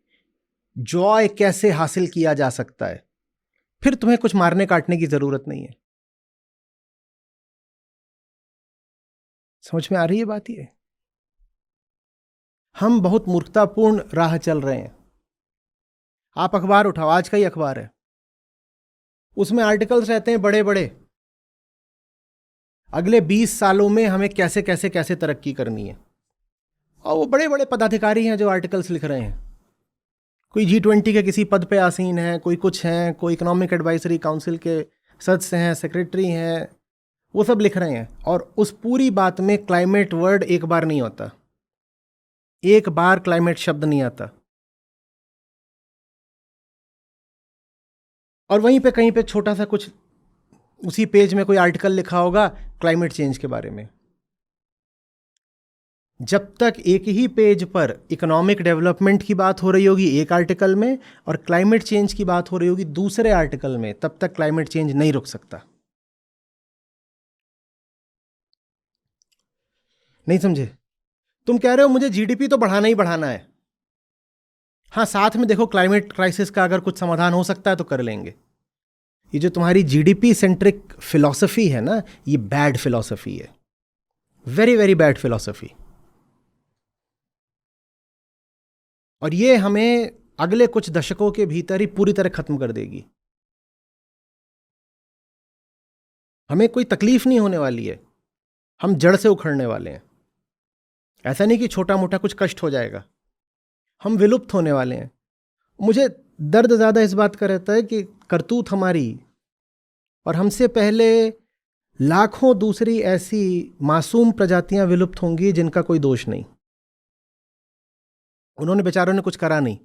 जॉय कैसे हासिल किया जा सकता है। फिर तुम्हें कुछ मारने काटने की जरूरत नहीं है। समझ में आ रही है बात? ये हम बहुत मूर्खतापूर्ण राह चल रहे हैं। आप अखबार उठाओ, आज का ही अखबार है, उसमें आर्टिकल्स रहते हैं बड़े बड़े, अगले 20 सालों में हमें कैसे कैसे कैसे तरक्की करनी है। और वो बड़े बड़े पदाधिकारी हैं जो आर्टिकल्स लिख रहे हैं। कोई G20 के किसी पद पे आसीन है, कोई कुछ हैं, कोई इकोनॉमिक एडवाइजरी काउंसिल के सदस्य हैं, सेक्रेटरी हैं, वो सब लिख रहे हैं। और उस पूरी बात में क्लाइमेट वर्ड एक बार नहीं होता, एक बार क्लाइमेट शब्द नहीं आता। और वहीं पे कहीं पे छोटा सा कुछ उसी पेज में कोई आर्टिकल लिखा होगा क्लाइमेट चेंज के बारे में। जब तक एक ही पेज पर इकोनॉमिक डेवलपमेंट की बात हो रही होगी एक आर्टिकल में, और क्लाइमेट चेंज की बात हो रही होगी दूसरे आर्टिकल में, तब तक क्लाइमेट चेंज नहीं रुक सकता। नहीं समझे? तुम कह रहे हो मुझे जीडीपी तो बढ़ाना ही बढ़ाना है। हाँ, साथ में देखो क्लाइमेट क्राइसिस का अगर कुछ समाधान हो सकता है तो कर लेंगे। ये जो तुम्हारी जीडीपी सेंट्रिक फिलॉसफी है ना, ये बैड फिलॉसफी है, वेरी वेरी बैड फिलॉसफी। और ये हमें अगले कुछ दशकों के भीतर ही पूरी तरह खत्म कर देगी। हमें कोई तकलीफ नहीं होने वाली है, हम जड़ से उखड़ने वाले हैं। ऐसा नहीं कि छोटा मोटा कुछ कष्ट हो जाएगा, हम विलुप्त होने वाले हैं। मुझे दर्द ज़्यादा इस बात का रहता है कि करतूत हमारी और हमसे पहले लाखों दूसरी ऐसी मासूम प्रजातियां विलुप्त होंगी जिनका कोई दोष नहीं, उन्होंने बेचारों ने कुछ करा नहीं।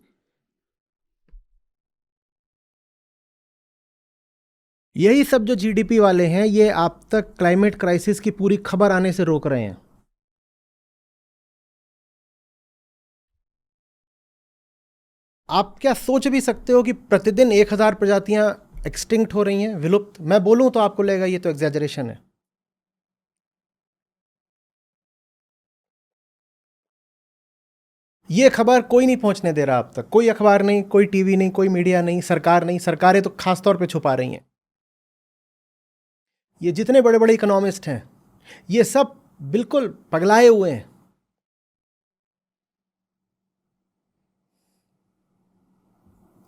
यही सब जो जीडीपी वाले हैं, ये आप तक क्लाइमेट क्राइसिस की पूरी खबर आने से रोक रहे हैं। आप क्या सोच भी सकते हो कि प्रतिदिन 1000 प्रजातियां एक्सटिंक्ट हो रही हैं, विलुप्त? मैं बोलूं तो आपको लगेगा ये तो एग्जैजरेशन है। ये खबर कोई नहीं पहुंचने दे रहा अब तक, कोई अखबार नहीं, कोई टीवी नहीं, कोई मीडिया नहीं, सरकार नहीं। सरकारें तो खास तौर पे छुपा रही हैं। ये जितने बड़े बड़े इकोनॉमिस्ट हैं, ये सब बिल्कुल पगलाए हुए हैं।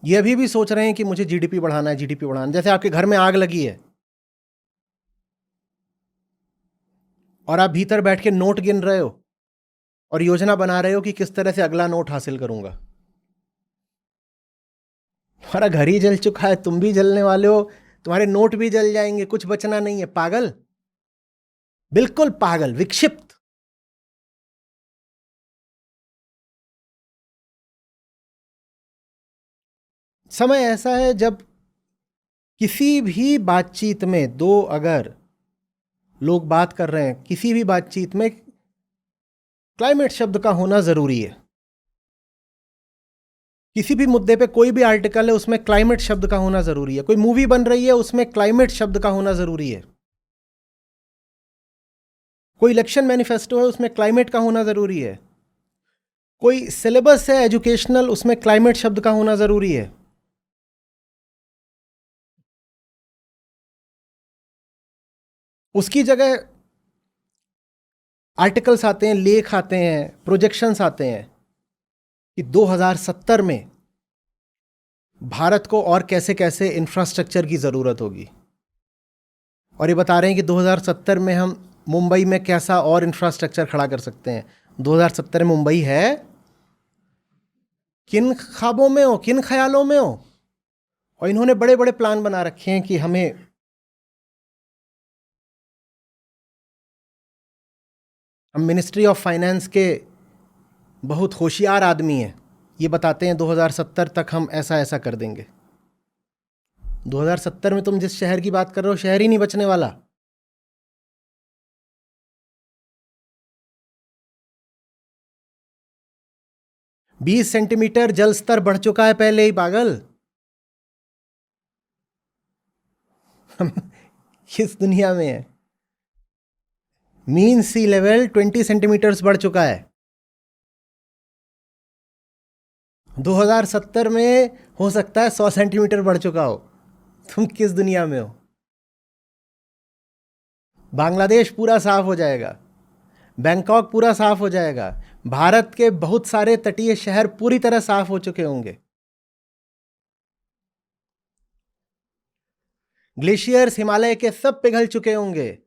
ये अभी भी सोच रहे हैं कि मुझे जीडीपी बढ़ाना है, जीडीपी बढ़ाना। जैसे आपके घर में आग लगी है और आप भीतर बैठ के नोट गिन रहे हो और योजना बना रहे हो कि किस तरह से अगला नोट हासिल करूंगा। तुम्हारा घर ही जल चुका है, तुम भी जलने वाले हो, तुम्हारे नोट भी जल जाएंगे, कुछ बचना नहीं है। पागल, बिल्कुल पागल, विक्षिप्त। समय ऐसा है जब किसी भी बातचीत में दो अगर लोग बात कर रहे हैं, किसी भी बातचीत में क्लाइमेट शब्द का होना जरूरी है। किसी भी मुद्दे पे कोई भी आर्टिकल है, उसमें क्लाइमेट शब्द का होना जरूरी है। कोई मूवी बन रही है, उसमें क्लाइमेट शब्द का होना जरूरी है। कोई इलेक्शन मैनिफेस्टो है, उसमें क्लाइमेट का होना जरूरी है। कोई सिलेबस है एजुकेशनल, उसमें क्लाइमेट शब्द का होना जरूरी है। उसकी जगह आर्टिकल्स आते हैं, लेख आते हैं, प्रोजेक्शंस आते हैं कि 2070 में भारत को और कैसे कैसे इंफ्रास्ट्रक्चर की ज़रूरत होगी। और ये बता रहे हैं कि 2070 में हम मुंबई में कैसा और इंफ्रास्ट्रक्चर खड़ा कर सकते हैं। 2070 में मुंबई है? किन ख्वाबों में हो, किन ख्यालों में हो? और इन्होंने बड़े बड़े प्लान बना रखे हैं कि हम मिनिस्ट्री ऑफ फाइनेंस के बहुत होशियार आदमी हैं, ये बताते हैं 2070 तक हम ऐसा ऐसा कर देंगे। 2070 में तुम जिस शहर की बात कर रहे हो, शहर ही नहीं बचने वाला। बीस सेंटीमीटर जल स्तर बढ़ चुका है पहले ही, पागल। हम किस दुनिया में है? मीन सी लेवल 20 सेंटीमीटर्स बढ़ चुका है। 2070 में हो सकता है 100 सेंटीमीटर बढ़ चुका हो। तुम किस दुनिया में हो? बांग्लादेश पूरा साफ हो जाएगा, बैंकॉक पूरा साफ हो जाएगा, भारत के बहुत सारे तटीय शहर पूरी तरह साफ हो चुके होंगे, ग्लेशियर्स हिमालय के सब पिघल चुके होंगे,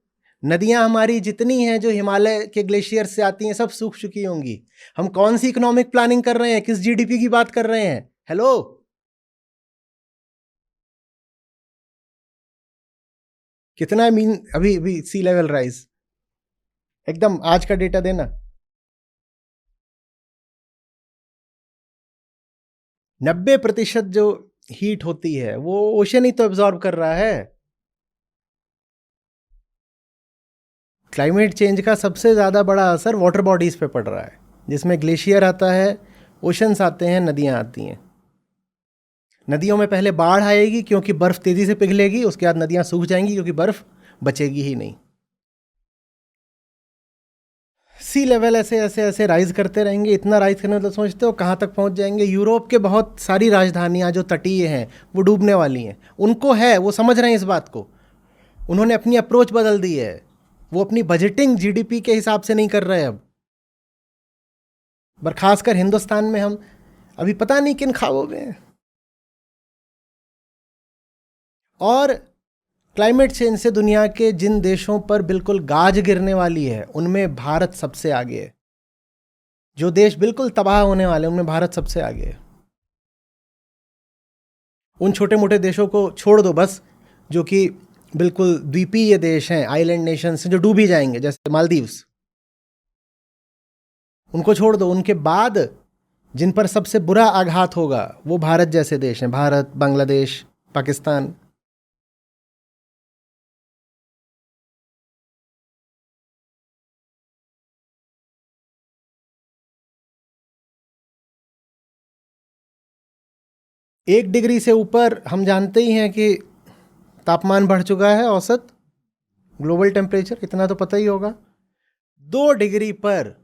नदियां हमारी जितनी हैं जो हिमालय के ग्लेशियर से आती हैं सब सूख चुकी होंगी। हम कौन सी इकोनॉमिक प्लानिंग कर रहे हैं? किस जीडीपी की बात कर रहे हैं? हेलो, कितना है मीन अभी अभी सी लेवल राइज? एकदम आज का डेटा देना। 90% जो हीट होती है वो ओशन ही तो एब्जॉर्ब कर रहा है। क्लाइमेट चेंज का सबसे ज़्यादा बड़ा असर वाटर बॉडीज़ पे पड़ रहा है, जिसमें ग्लेशियर आता है, ओशंस आते हैं, नदियाँ आती हैं। नदियों में पहले बाढ़ आएगी क्योंकि बर्फ़ तेज़ी से पिघलेगी, उसके बाद नदियाँ सूख जाएंगी क्योंकि बर्फ़ बचेगी ही नहीं। सी लेवल ऐसे ऐसे ऐसे राइज करते रहेंगे। इतना राइज करने मतलब सोचते हो कहाँ तक पहुँच जाएंगे? यूरोप के बहुत सारी राजधानियाँ जो तटीय हैं वो डूबने वाली हैं। उनको है, वो समझ रहे हैं इस बात को, उन्होंने अपनी अप्रोच बदल दी है। वो अपनी बजटिंग जीडीपी के हिसाब से नहीं कर रहे अब। पर खासकर हिंदुस्तान में हम अभी पता नहीं किन ख्वाबों में हैं। और क्लाइमेट चेंज से दुनिया के जिन देशों पर बिल्कुल गाज गिरने वाली है उनमें भारत सबसे आगे है। जो देश बिल्कुल तबाह होने वाले हैं उनमें भारत सबसे आगे है। उन छोटे मोटे देशों को छोड़ दो बस, जो कि बिल्कुल द्वीपीय देश हैं, आइलैंड नेशंस जो डूब ही जाएंगे, जैसे मालदीव्स, उनको छोड़ दो। उनके बाद जिन पर सबसे बुरा आघात होगा वो भारत जैसे देश हैं, भारत, बांग्लादेश, पाकिस्तान। एक डिग्री से ऊपर हम जानते ही हैं कि तापमान बढ़ चुका है, औसत ग्लोबल टेम्परेचर, इतना तो पता ही होगा। 2 डिग्री पर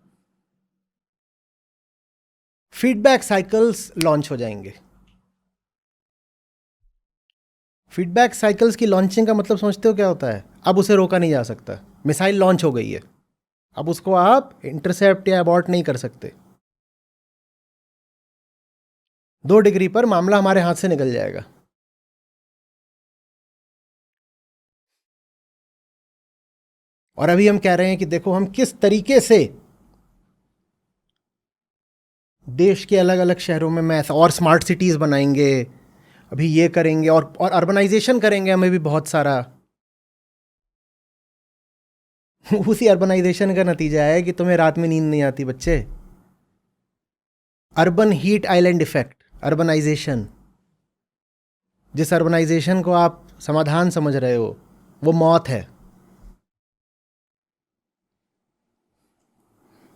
फीडबैक साइकिल्स लॉन्च हो जाएंगे। फीडबैक साइकिल्स की लॉन्चिंग का मतलब समझते हो क्या होता है? अब उसे रोका नहीं जा सकता। मिसाइल लॉन्च हो गई है, अब उसको आप इंटरसेप्ट या अबॉर्ट नहीं कर सकते। 2 डिग्री पर मामला हमारे हाथ से निकल जाएगा। और अभी हम कह रहे हैं कि देखो हम किस तरीके से देश के अलग अलग शहरों में मैं और स्मार्ट सिटीज़ बनाएंगे, अभी ये करेंगे और अर्बनाइजेशन करेंगे हमें भी बहुत सारा। उसी अर्बनाइजेशन का नतीजा है कि तुम्हें रात में नींद नहीं आती बच्चे। Urban heat island effect, urbanisation. जिस अर्बनाइजेशन को आप समाधान समझ रहे हो वो मौत है।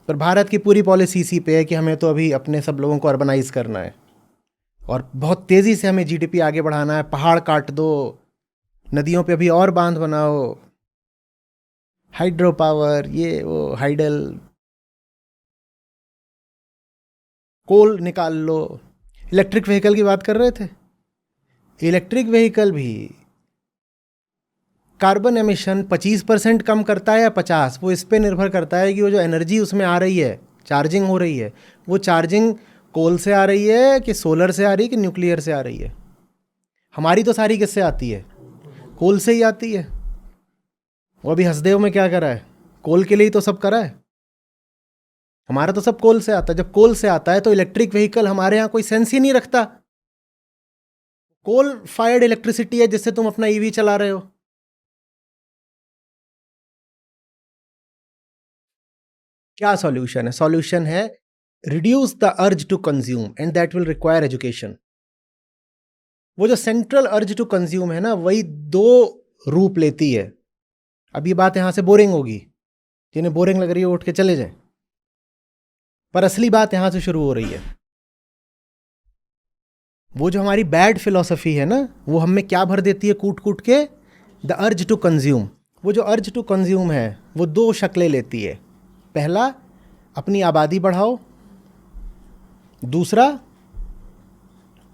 पर भारत की पूरी पॉलिसी इसी पे है कि हमें तो अभी अपने सब लोगों को अर्बनाइज करना है और बहुत तेज़ी से हमें जीडीपी आगे बढ़ाना है। पहाड़ काट दो, नदियों पे अभी और बांध बनाओ, हाइड्रो पावर, ये वो, हाइडल, कोल निकाल लो। इलेक्ट्रिक व्हीकल की बात कर रहे थे। इलेक्ट्रिक व्हीकल भी कार्बन एमिशन 25% कम करता है या 50%, वो इस पे निर्भर करता है कि वो जो एनर्जी उसमें आ रही है, चार्जिंग हो रही है, वो चार्जिंग कोल से आ रही है कि सोलर से आ रही है कि न्यूक्लियर से आ रही है। हमारी तो सारी किससे आती है? कोल से ही आती है। वो अभी हसदेव में क्या करा है? कोल के लिए तो सब करा है। हमारा तो सब कोल से आता है। जब कोल से आता है तो इलेक्ट्रिक व्हीकल हमारे यहाँ कोई सेंस ही नहीं रखता। कोल फायर्ड इलेक्ट्रिसिटी है जिससे तुम अपना ईवी चला रहे हो। क्या सॉल्यूशन है? सॉल्यूशन है reduce the urge to consume and that will require education. वो जो सेंट्रल अर्ज टू कंज्यूम है ना, वही 2 रूप लेती है। अब ये बात यहां से बोरिंग होगी, जिन्हें बोरिंग लग रही है उठ के चले जाए, पर असली बात यहां से शुरू हो रही है। वो जो हमारी बैड फिलॉसफी है ना, वो हम में क्या भर देती है कूट कूट के? The urge to consume. वो जो अर्ज टू कंज्यूम है वो 2 शक्लें लेती है। पहला, अपनी आबादी बढ़ाओ। दूसरा,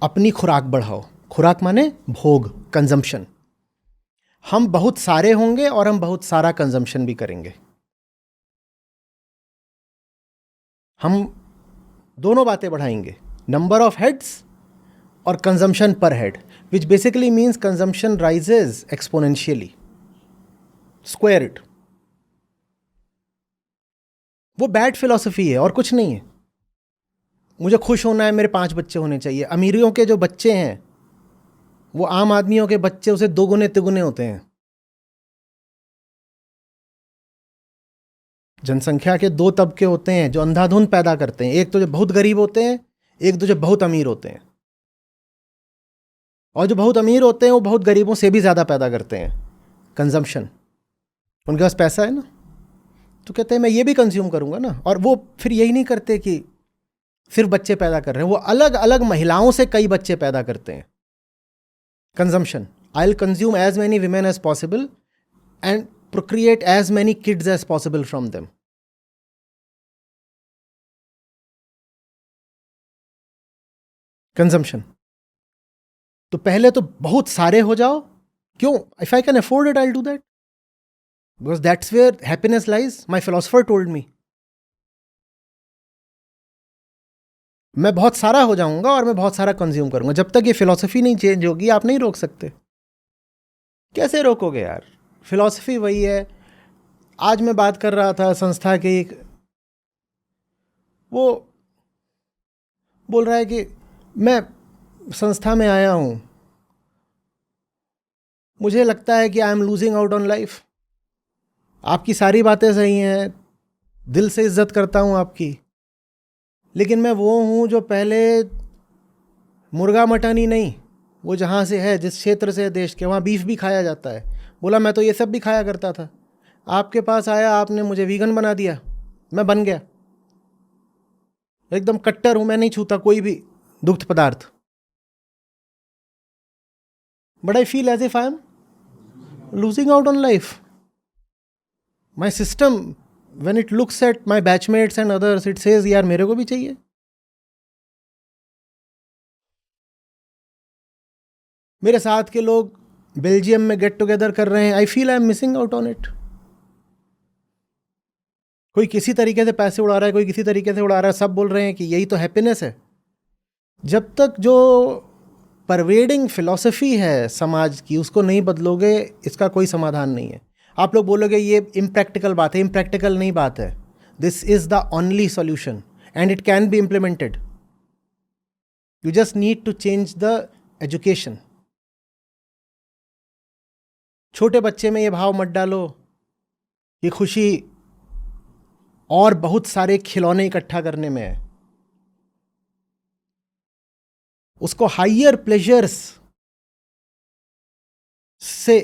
अपनी खुराक बढ़ाओ। खुराक माने भोग, कंजम्पशन। हम बहुत सारे होंगे और हम बहुत सारा कंजम्पशन भी करेंगे। हम दोनों बातें बढ़ाएंगे, नंबर ऑफ हेड्स और कंजम्पशन पर head, which basically means consumption rises exponentially, square it. वो बैड फिलॉसफी है और कुछ नहीं है। मुझे खुश होना है, मेरे 5 बच्चे होने चाहिए। अमीरियों के जो बच्चे हैं वो आम आदमियों के बच्चे उसे 2 गुने तिगुने होते हैं। जनसंख्या के 2 तबके होते हैं जो अंधाधुंध पैदा करते हैं, एक तो जो बहुत गरीब होते हैं, एक तो जो बहुत अमीर होते हैं। और जो बहुत अमीर होते हैं वो बहुत गरीबों से भी ज़्यादा पैदा करते हैं, कंजम्पशन। उनके पास पैसा है ना, तो कहते हैं मैं ये भी कंज्यूम करूँगा ना। और वो फिर यही नहीं करते कि सिर्फ बच्चे पैदा कर रहे हैं, वो अलग अलग महिलाओं से कई बच्चे पैदा करते हैं। Consumption, I will consume as many women as possible and procreate as many kids as possible from them. Consumption. तो पहले तो बहुत सारे हो जाओ, क्यों? If I can afford it, I'll do that. Because that's where happiness lies. My philosopher told me. मैं बहुत सारा हो जाऊंगा और मैं बहुत सारा कंज्यूम करूंगा। जब तक ये फिलॉसफी नहीं चेंज होगी आप नहीं रोक सकते। कैसे रोकोगे यार? फिलॉसफी वही है। आज मैं बात कर रहा था संस्था के एक, वो बोल रहा है कि मैं संस्था में आया हूँ, मुझे लगता है कि आई am losing out on life. आपकी सारी बातें सही हैं, दिल से इज्जत करता हूँ आपकी, लेकिन मैं वो हूँ जो पहले मुर्गा मटन ही नहीं, वो जहाँ से है, जिस क्षेत्र से है देश के, वहाँ बीफ भी खाया जाता है। बोला मैं तो ये सब भी खाया करता था, आपके पास आया, आपने मुझे वीगन बना दिया, मैं बन गया, एकदम कट्टर हूं, मैं नहीं छूता कोई भी दुग्ध पदार्थ। But I feel as if I am losing out on life. My system when it looks at my batchmates and others, it says यार मेरे को भी चाहिए। मेरे साथ के लोग बेल्जियम में गेट टुगेदर कर रहे हैं, I feel I am missing out on it. कोई किसी तरीके से पैसे उड़ा रहा है, कोई किसी तरीके से उड़ा रहा है, सब बोल रहे हैं कि यही तो हैप्पीनेस है। जब तक जो परवेडिंग फिलॉसफी है समाज की उसको नहीं बदलोगे, इसका कोई समाधान नहीं है। आप लोग बोलोगे ये इम्प्रैक्टिकल बात है, इम्प्रैक्टिकल नहीं बात है। This is the only solution and it can be implemented. You just need to change the education. छोटे बच्चे में ये भाव मत डालो कि खुशी और बहुत सारे खिलौने इकट्ठा करने में है। उसको हायर प्लेजर्स से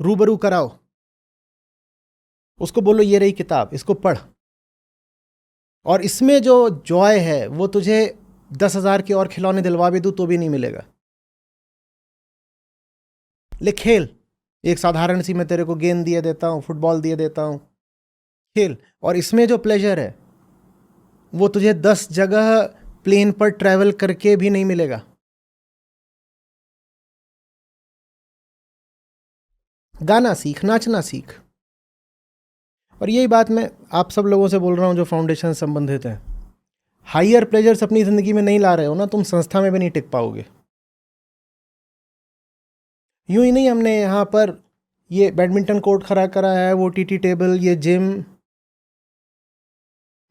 रूबरू कराओ। उसको बोलो ये रही किताब, इसको पढ़, और इसमें जो जॉय है वो तुझे 10,000 के और खिलौने दिलवा भी दूं तो भी नहीं मिलेगा। ले खेल, एक साधारण सी मैं तेरे को गेंद दिए देता हूं, फुटबॉल दिए देता हूं, खेल, और इसमें जो प्लेजर है वो तुझे 10 जगह प्लेन पर ट्रैवल करके भी नहीं मिलेगा। गाना सीख, नाचना सीख। और यही बात मैं आप सब लोगों से बोल रहा हूं जो फाउंडेशन संबंधित हैं। हायर प्लेजर्स अपनी जिंदगी में नहीं ला रहे हो ना, तुम संस्था में भी नहीं टिक पाओगे। यूं ही नहीं, हमने यहाँ पर ये बैडमिंटन कोर्ट खड़ा करा है, वो टीटी टेबल, ये जिम।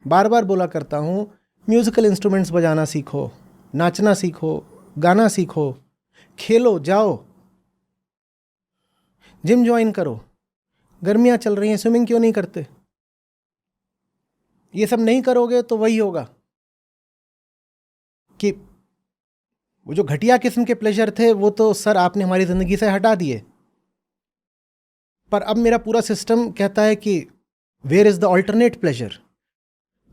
बार बार बोला करता हूँ, म्यूज़िकल इंस्ट्रूमेंट्स बजाना सीखो, नाचना सीखो, गाना सीखो, खेलो, जाओ, जिम ज्वाइन करो। गर्मियाँ चल रही हैं, स्विमिंग क्यों नहीं करते? ये सब नहीं करोगे तो वही होगा कि वो जो घटिया किस्म के प्लेजर थे वो तो सर आपने हमारी ज़िंदगी से हटा दिए। पर अब मेरा पूरा सिस्टम कहता है कि where is the alternate pleasure.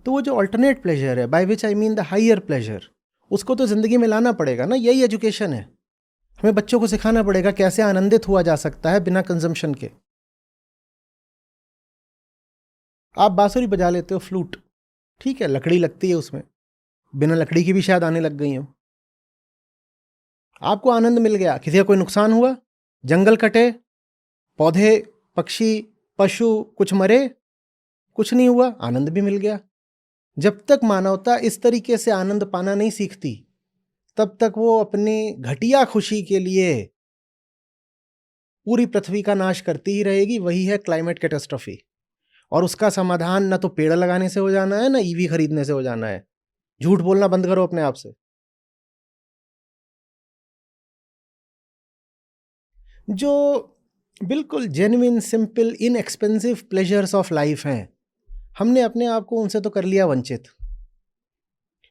तो वो जो ऑल्टरनेट प्लेजर है, by which I mean the higher pleasure, उसको तो ज़िंदगी में लाना पड़ेगा ना। यही एजुकेशन है। हमें बच्चों को सिखाना पड़ेगा कैसे आनंदित हुआ जा सकता है बिना कंजम्पशन के। आप बांसुरी बजा लेते हो, फ्लूट, ठीक है, लकड़ी लगती है उसमें, बिना लकड़ी की भी शायद आने लग गई हो। आपको आनंद मिल गया, किसी का कोई नुकसान हुआ, जंगल कटे, पौधे, पक्षी, पशु कुछ मरे, कुछ नहीं हुआ, आनंद भी मिल गया। जब तक मानवता इस तरीके से आनंद पाना नहीं सीखती, तब तक वो अपनी घटिया खुशी के लिए पूरी पृथ्वी का नाश करती ही रहेगी। वही है क्लाइमेट कैटास्ट्रॉफी। और उसका समाधान न तो पेड़ लगाने से हो जाना है, ना ईवी खरीदने से हो जाना है। झूठ बोलना बंद करो अपने आप से। जो बिल्कुल genuine, simple, inexpensive pleasures of life हैं, हमने अपने आप को उनसे तो कर लिया वंचित।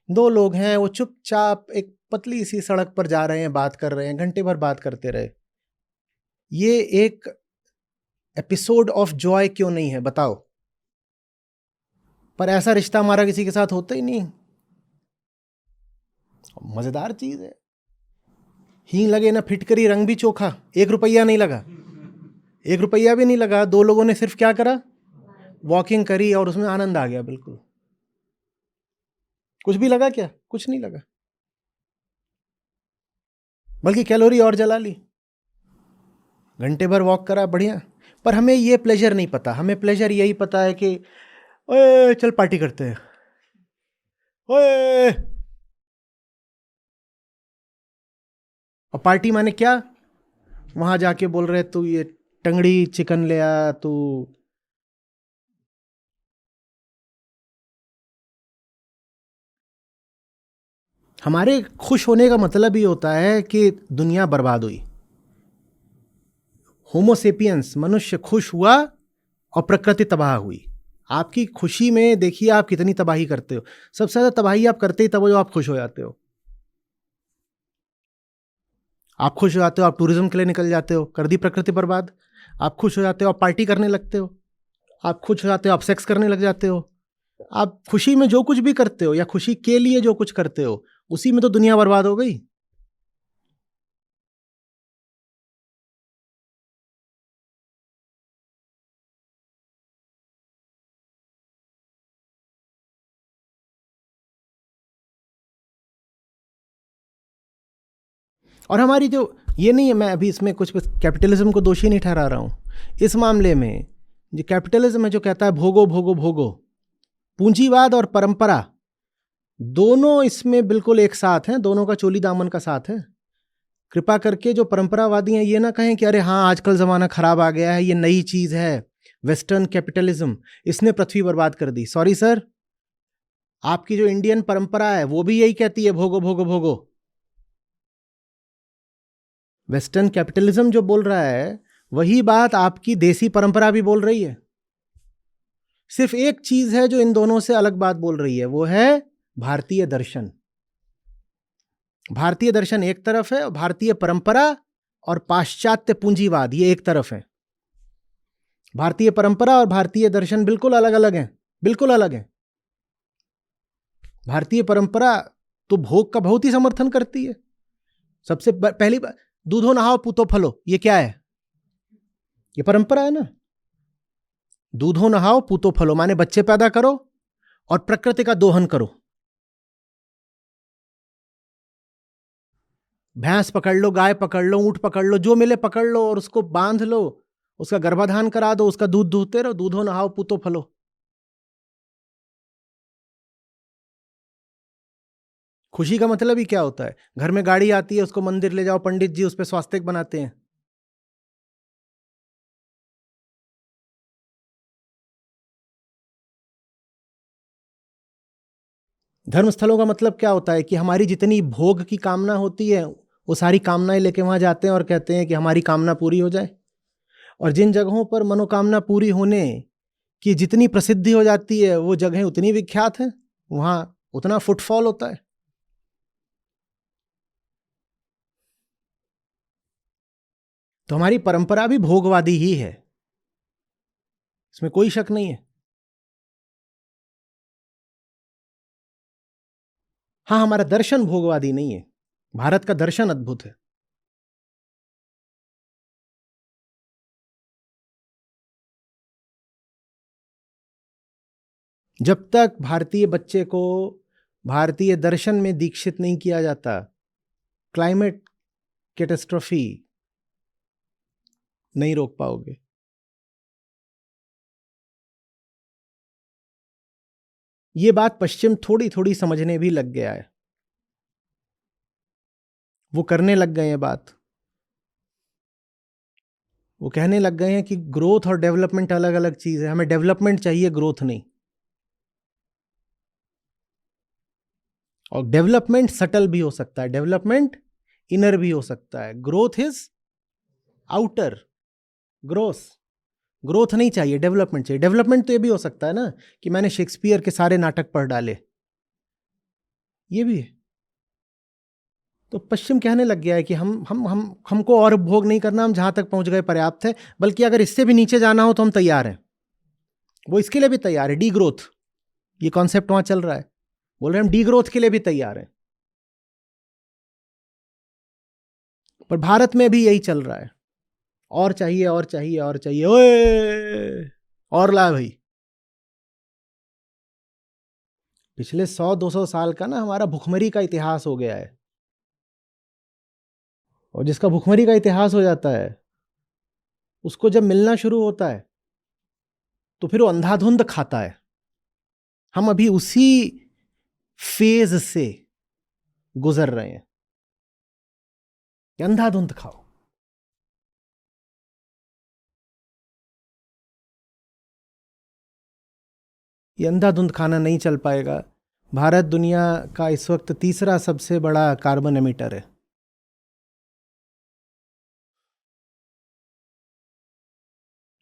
दो लोग हैं, वो चुपचाप एक पतली सी सड़क पर जा रहे हैं, बात कर रहे हैं, घंटे भर बात करते रहे। ये एक एपिसोड ऑफ जॉय क्यों नहीं है, बताओ? पर ऐसा रिश्ता हमारा किसी के साथ होता ही नहीं। मजेदार चीज है। हींग लगे ना फिटकरी, रंग भी चोखा। 1 रुपया नहीं लगा, 1 रुपया भी नहीं लगा। 2 लोगों ने सिर्फ क्या करा, वॉकिंग करी और उसमें आनंद आ गया। बिल्कुल कुछ भी लगा क्या? कुछ नहीं लगा, बल्कि कैलोरी और जला ली। घंटे भर वॉक करा, बढ़िया। पर हमें ये प्लेजर नहीं पता। हमें प्लेजर यही पता है कि ओए चल पार्टी करते हैं, ओए। और पार्टी माने क्या? वहां जाके बोल रहे तू ये टंगड़ी चिकन ले आ, तू हमारे खुश होने का मतलब ही होता है कि दुनिया बर्बाद हुई। होमोसेपियंस, मनुष्य खुश हुआ और प्रकृति तबाह हुई। आपकी खुशी में देखिए आप कितनी तबाही करते हो। सबसे ज्यादा तबाही आप करते ही तब हो जब आप खुश हो जाते हो। आप खुश हो जाते हो, आप टूरिज्म के लिए निकल जाते हो, कर दी प्रकृति बर्बाद। आप खुश हो जाते हो, आप पार्टी करने लगते हो। आप खुश हो जाते हो, आप सेक्स करने लग जाते हो। आप खुशी में जो कुछ भी करते हो या खुशी के लिए जो कुछ करते हो, उसी में तो दुनिया बर्बाद हो गई। और हमारी जो ये नहीं है, मैं अभी इसमें कुछ कैपिटलिज्म को दोषी नहीं ठहरा रहा हूं। इस मामले में जो कैपिटलिज्म है, जो कहता है भोगो भोगो भोगो, पूंजीवाद और परंपरा दोनों इसमें बिल्कुल एक साथ हैं। दोनों का चोली दामन का साथ है। कृपा करके जो परंपरावादी हैं ये ना कहें कि अरे हाँ आजकल ज़माना खराब आ गया है, ये नई चीज़ है वेस्टर्न कैपिटलिज्म, इसने पृथ्वी बर्बाद कर दी। सॉरी सर, आपकी जो इंडियन परंपरा है वो भी यही कहती है भोगो भोगो भोगो। वेस्टर्न कैपिटलिज्म जो बोल रहा है वही बात आपकी देसी परंपरा भी बोल रही है। सिर्फ एक चीज है जो इन दोनों से अलग बात बोल रही है, वो है भारतीय दर्शन। भारतीय दर्शन एक तरफ है, भारतीय परंपरा और पाश्चात्य पूंजीवाद ये एक तरफ है। भारतीय परंपरा और भारतीय दर्शन बिल्कुल अलग अलग हैं, बिल्कुल अलग हैं। भारतीय परंपरा तो भोग का बहुत ही समर्थन करती है। सबसे पहली बात, दूधो नहाओ पूतो फलो, ये क्या है? ये परंपरा है ना। दूधो नहाओ पूतो फलो माने बच्चे पैदा करो और प्रकृति का दोहन करो। भैंस पकड़ लो, गाय पकड़ लो, ऊंट पकड़ लो, जो मिले पकड़ लो और उसको बांध लो, उसका गर्भाधान करा दो, उसका दूध दूहते रहो। दूधो नहाओ पूतो फलो। खुशी का मतलब ही क्या होता है? घर में गाड़ी आती है, उसको मंदिर ले जाओ, पंडित जी उस पर स्वास्तिक बनाते हैं। धर्म स्थलों का मतलब क्या होता है कि हमारी जितनी भोग की कामना होती है वो सारी कामनाएं लेके वहां जाते हैं और कहते हैं कि हमारी कामना पूरी हो जाए। और जिन जगहों पर मनोकामना पूरी होने की जितनी प्रसिद्धि हो जाती है वो जगहें उतनी विख्यात हैं, वहां उतना फुटफॉल होता है। तो हमारी परंपरा भी भोगवादी ही है, इसमें कोई शक नहीं है। हाँ, हमारा दर्शन भोगवादी नहीं है। भारत का दर्शन अद्भुत है। जब तक भारतीय बच्चे को भारतीय दर्शन में दीक्षित नहीं किया जाता, क्लाइमेट कैटेस्ट्रॉफी नहीं रोक पाओगे। ये बात पश्चिम थोड़ी थोड़ी समझने भी लग गया है, वो करने लग गए हैं बात। वो कहने लग गए हैं कि ग्रोथ और डेवलपमेंट अलग अलग चीज है, हमें डेवलपमेंट चाहिए, ग्रोथ नहीं। और डेवलपमेंट सटल भी हो सकता है, डेवलपमेंट इनर भी हो सकता है, ग्रोथ इज आउटर। ग्रोथ नहीं चाहिए, डेवलपमेंट चाहिए। डेवलपमेंट तो ये भी हो सकता है ना कि मैंने शेक्सपियर के सारे नाटक पढ़ डाले, ये भी है। तो पश्चिम कहने लग गया है कि हमको और भोग नहीं करना, हम जहां तक पहुंच गए पर्याप्त है, बल्कि अगर इससे भी नीचे जाना हो तो हम तैयार हैं। वो इसके लिए भी तैयार है, डी ग्रोथ, ये कॉन्सेप्ट वहां चल रहा है। बोल रहे हैं हम डी ग्रोथ के लिए भी तैयार हैं। पर भारत में भी यही चल रहा है, और चाहिए और चाहिए और चाहिए, ओए और ला भाई। पिछले 100-200 साल का ना हमारा भुखमरी का इतिहास हो गया है, और जिसका भुखमरी का इतिहास हो जाता है उसको जब मिलना शुरू होता है तो फिर वो अंधाधुंध खाता है। हम अभी उसी फेज से गुजर रहे हैं, अंधाधुंध खाओ। ये अंधाधुंध खाना नहीं चल पाएगा। भारत दुनिया का इस वक्त तीसरा सबसे बड़ा कार्बन एमिटर है।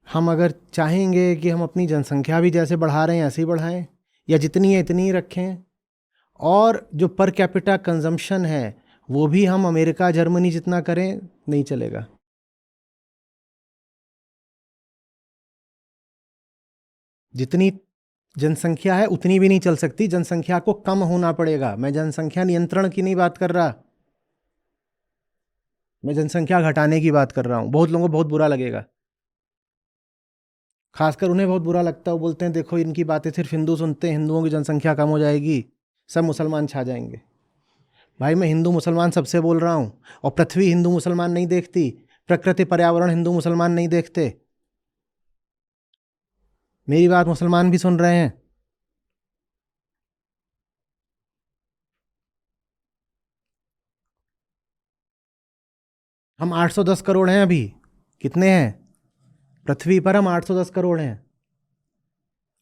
हम अगर चाहेंगे कि हम अपनी जनसंख्या भी जैसे बढ़ा रहे हैं ऐसे ही बढ़ाएं, या जितनी है इतनी ही रखें, और जो पर कैपिटा कंजम्पशन है वो भी हम अमेरिका जर्मनी जितना करें, नहीं चलेगा। जितनी जनसंख्या है उतनी भी नहीं चल सकती, जनसंख्या को कम होना पड़ेगा। मैं जनसंख्या नियंत्रण की नहीं बात कर रहा, मैं जनसंख्या घटाने की बात कर रहा हूं। बहुत लोगों को बहुत बुरा लगेगा, खासकर उन्हें बहुत बुरा लगता है। वो बोलते हैं देखो इनकी बातें सिर्फ हिंदू सुनते हैं, हिंदुओं की जनसंख्या कम हो जाएगी, सब मुसलमान छा जाएंगे। भाई मैं हिंदू मुसलमान सबसे बोल रहा हूँ, और पृथ्वी हिंदू मुसलमान नहीं देखती, प्रकृति पर्यावरण हिंदू मुसलमान नहीं देखते। मेरी बात मुसलमान भी सुन रहे हैं। हम 810 करोड़ हैं अभी, कितने हैं पृथ्वी पर? हम 810 करोड़ हैं।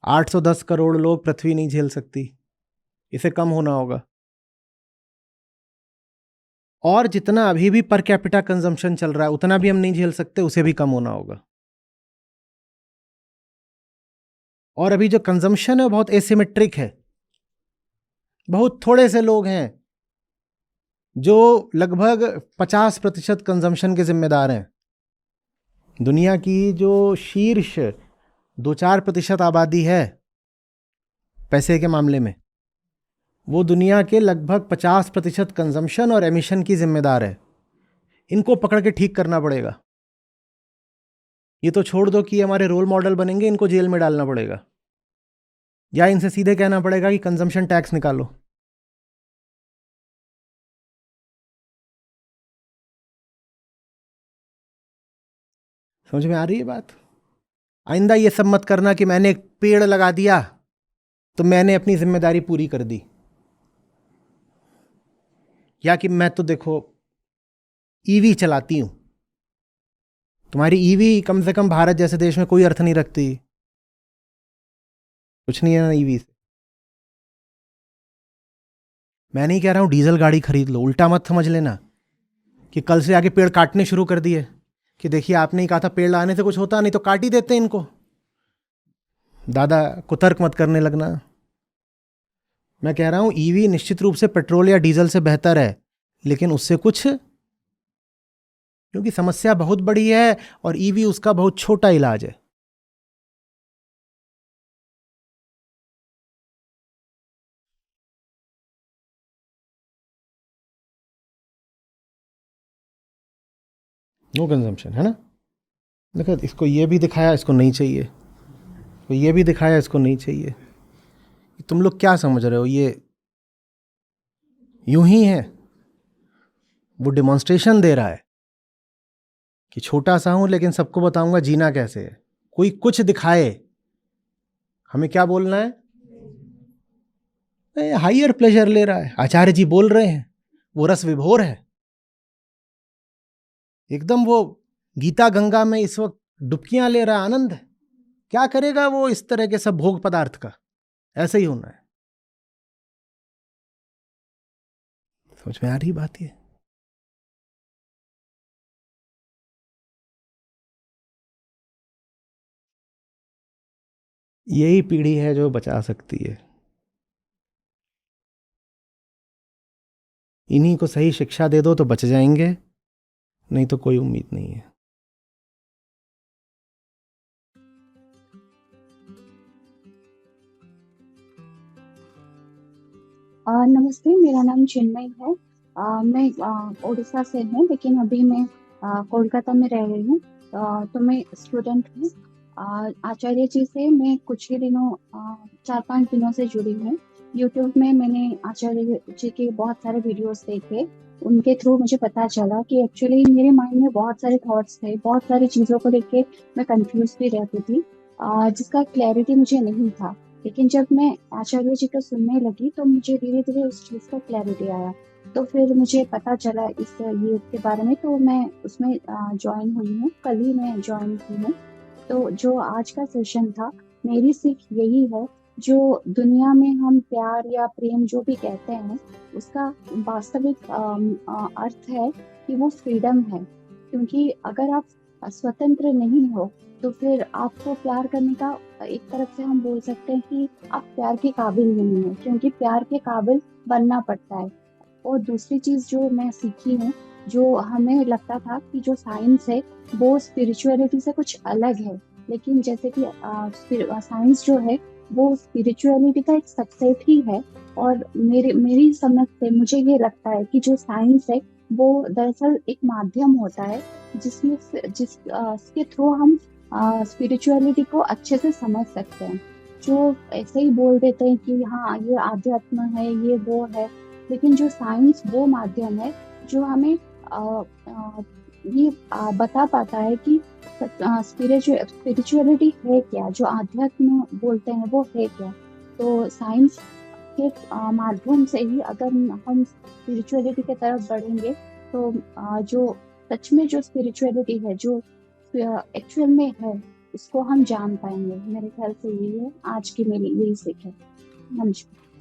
810 करोड़ लोग पृथ्वी नहीं झेल सकती, इसे कम होना होगा। और जितना अभी भी पर कैपिटा कंजम्पशन चल रहा है उतना भी हम नहीं झेल सकते, उसे भी कम होना होगा। और अभी जो कंजम्पशन है बहुत एसिमेट्रिक है। बहुत थोड़े से लोग हैं जो लगभग 50% कंजम्पशन के जिम्मेदार हैं। दुनिया की जो शीर्ष 2-4% आबादी है पैसे के मामले में, वो दुनिया के लगभग 50% कंजम्पशन और एमिशन की जिम्मेदार है। इनको पकड़ के ठीक करना पड़ेगा। ये तो छोड़ दो कि हमारे रोल मॉडल बनेंगे, इनको जेल में डालना पड़ेगा, या इनसे सीधे कहना पड़ेगा कि कंजम्पशन टैक्स निकालो। समझ में आ रही है बात? आइंदा ये सब मत करना कि मैंने एक पेड़ लगा दिया तो मैंने अपनी जिम्मेदारी पूरी कर दी, या कि मैं तो देखो ईवी चलाती हूं। तुम्हारी ईवी कम से कम भारत जैसे देश में कोई अर्थ नहीं रखती, कुछ नहीं है ना ईवी से। मैं नहीं कह रहा हूं डीजल गाड़ी खरीद लो, उल्टा मत समझ लेना कि कल से आगे पेड़ काटने शुरू कर दिए कि देखिए आपने ही कहा था पेड़ लगाने से कुछ होता नहीं तो काट ही देते इनको। दादा कुतर्क मत करने लगना। मैं कह रहा हूं ईवी निश्चित रूप से पेट्रोल या डीजल से बेहतर है, लेकिन उससे कुछ, क्योंकि समस्या बहुत बड़ी है और ईवी उसका बहुत छोटा इलाज है। नो कंजम्पशन है ना। देखो इसको ये भी दिखाया, इसको नहीं चाहिए, तो ये भी दिखाया, इसको नहीं चाहिए। तुम लोग क्या समझ रहे हो ये यूं ही है? वो डिमॉन्स्ट्रेशन दे रहा है कि छोटा सा हूं लेकिन सबको बताऊंगा जीना कैसे है। कोई कुछ दिखाए, हमें क्या बोलना है? हाइयर प्लेजर ले रहा है, आचार्य जी बोल रहे हैं, वो रस विभोर है एकदम। वो गीता गंगा में इस वक्त डुबकियां ले रहा है, आनंद है। क्या करेगा वो इस तरह के सब भोग पदार्थ का? ऐसे ही होना है। समझ में आ रही बात ये? यही पीढ़ी है जो बचा सकती है। इन्हीं को सही शिक्षा दे दो तो बच जाएंगे, नहीं तो कोई उम्मीद नहीं है। नमस्ते, मेरा नाम चिन्मय है। मैं उड़ीसा से हूँ, लेकिन अभी मैं कोलकाता में रह रही हूँ। तो मैं स्टूडेंट हूँ। आचार्य जी से मैं कुछ ही दिनों 4-5 दिनों से जुड़ी हूँ। यूट्यूब में मैंने आचार्य जी के बहुत सारे वीडियोस देखे। उनके थ्रू मुझे पता चला कि एक्चुअली मेरे माइंड में बहुत सारे थॉट्स थे, बहुत सारी चीज़ों को लेके मैं कंफ्यूज भी रहती थी, जिसका क्लैरिटी मुझे नहीं था। लेकिन जब मैं आचार्य जी का सुनने लगी तो मुझे धीरे धीरे उस चीज़ का क्लैरिटी आया। तो फिर मुझे पता चला इस ये के बारे में, तो मैं उसमें ज्वाइन हुई हूँ। कल ही मैं ज्वाइन की हूँ। तो जो आज का सेशन था, मेरी सीख यही है, जो दुनिया में हम प्यार या प्रेम जो भी कहते हैं, उसका वास्तविक अर्थ है कि वो फ्रीडम है। क्योंकि अगर आप स्वतंत्र नहीं हो तो फिर आपको प्यार करने का, एक तरफ से हम बोल सकते हैं कि आप प्यार के काबिल नहीं हो, क्योंकि प्यार के काबिल बनना पड़ता है। और दूसरी चीज़ जो मैं सीखी हूँ, जो हमें लगता था कि जो साइंस है वो स्पिरिचुअलिटी से कुछ अलग है, लेकिन जैसे कि साइंस जो है वो स्पिरिचुअलिटी का एक सबसेट ही है। और मेरी समझ से मुझे ये लगता है कि जो साइंस है वो दरअसल एक माध्यम होता है, जिसके थ्रू हम स्पिरिचुअलिटी को अच्छे से समझ सकते हैं। जो ऐसे ही बोल देते हैं कि हाँ ये आध्यात्म है, ये वो है, लेकिन जो साइंस वो माध्यम है जो हमें ये बता पाता है कि स्पिरिचुअलिटी है क्या, जो आध्यात्म बोलते हैं वो है क्या। तो साइंस के माध्यम से ही अगर हम स्पिरिचुअलिटी की तरफ बढ़ेंगे तो जो सच में जो स्पिरिचुअलिटी है, जो एक्चुअल में है, उसको हम जान पाएंगे। मेरे ख्याल से यही है आज की मेरी यही सीख है। नमस्कार।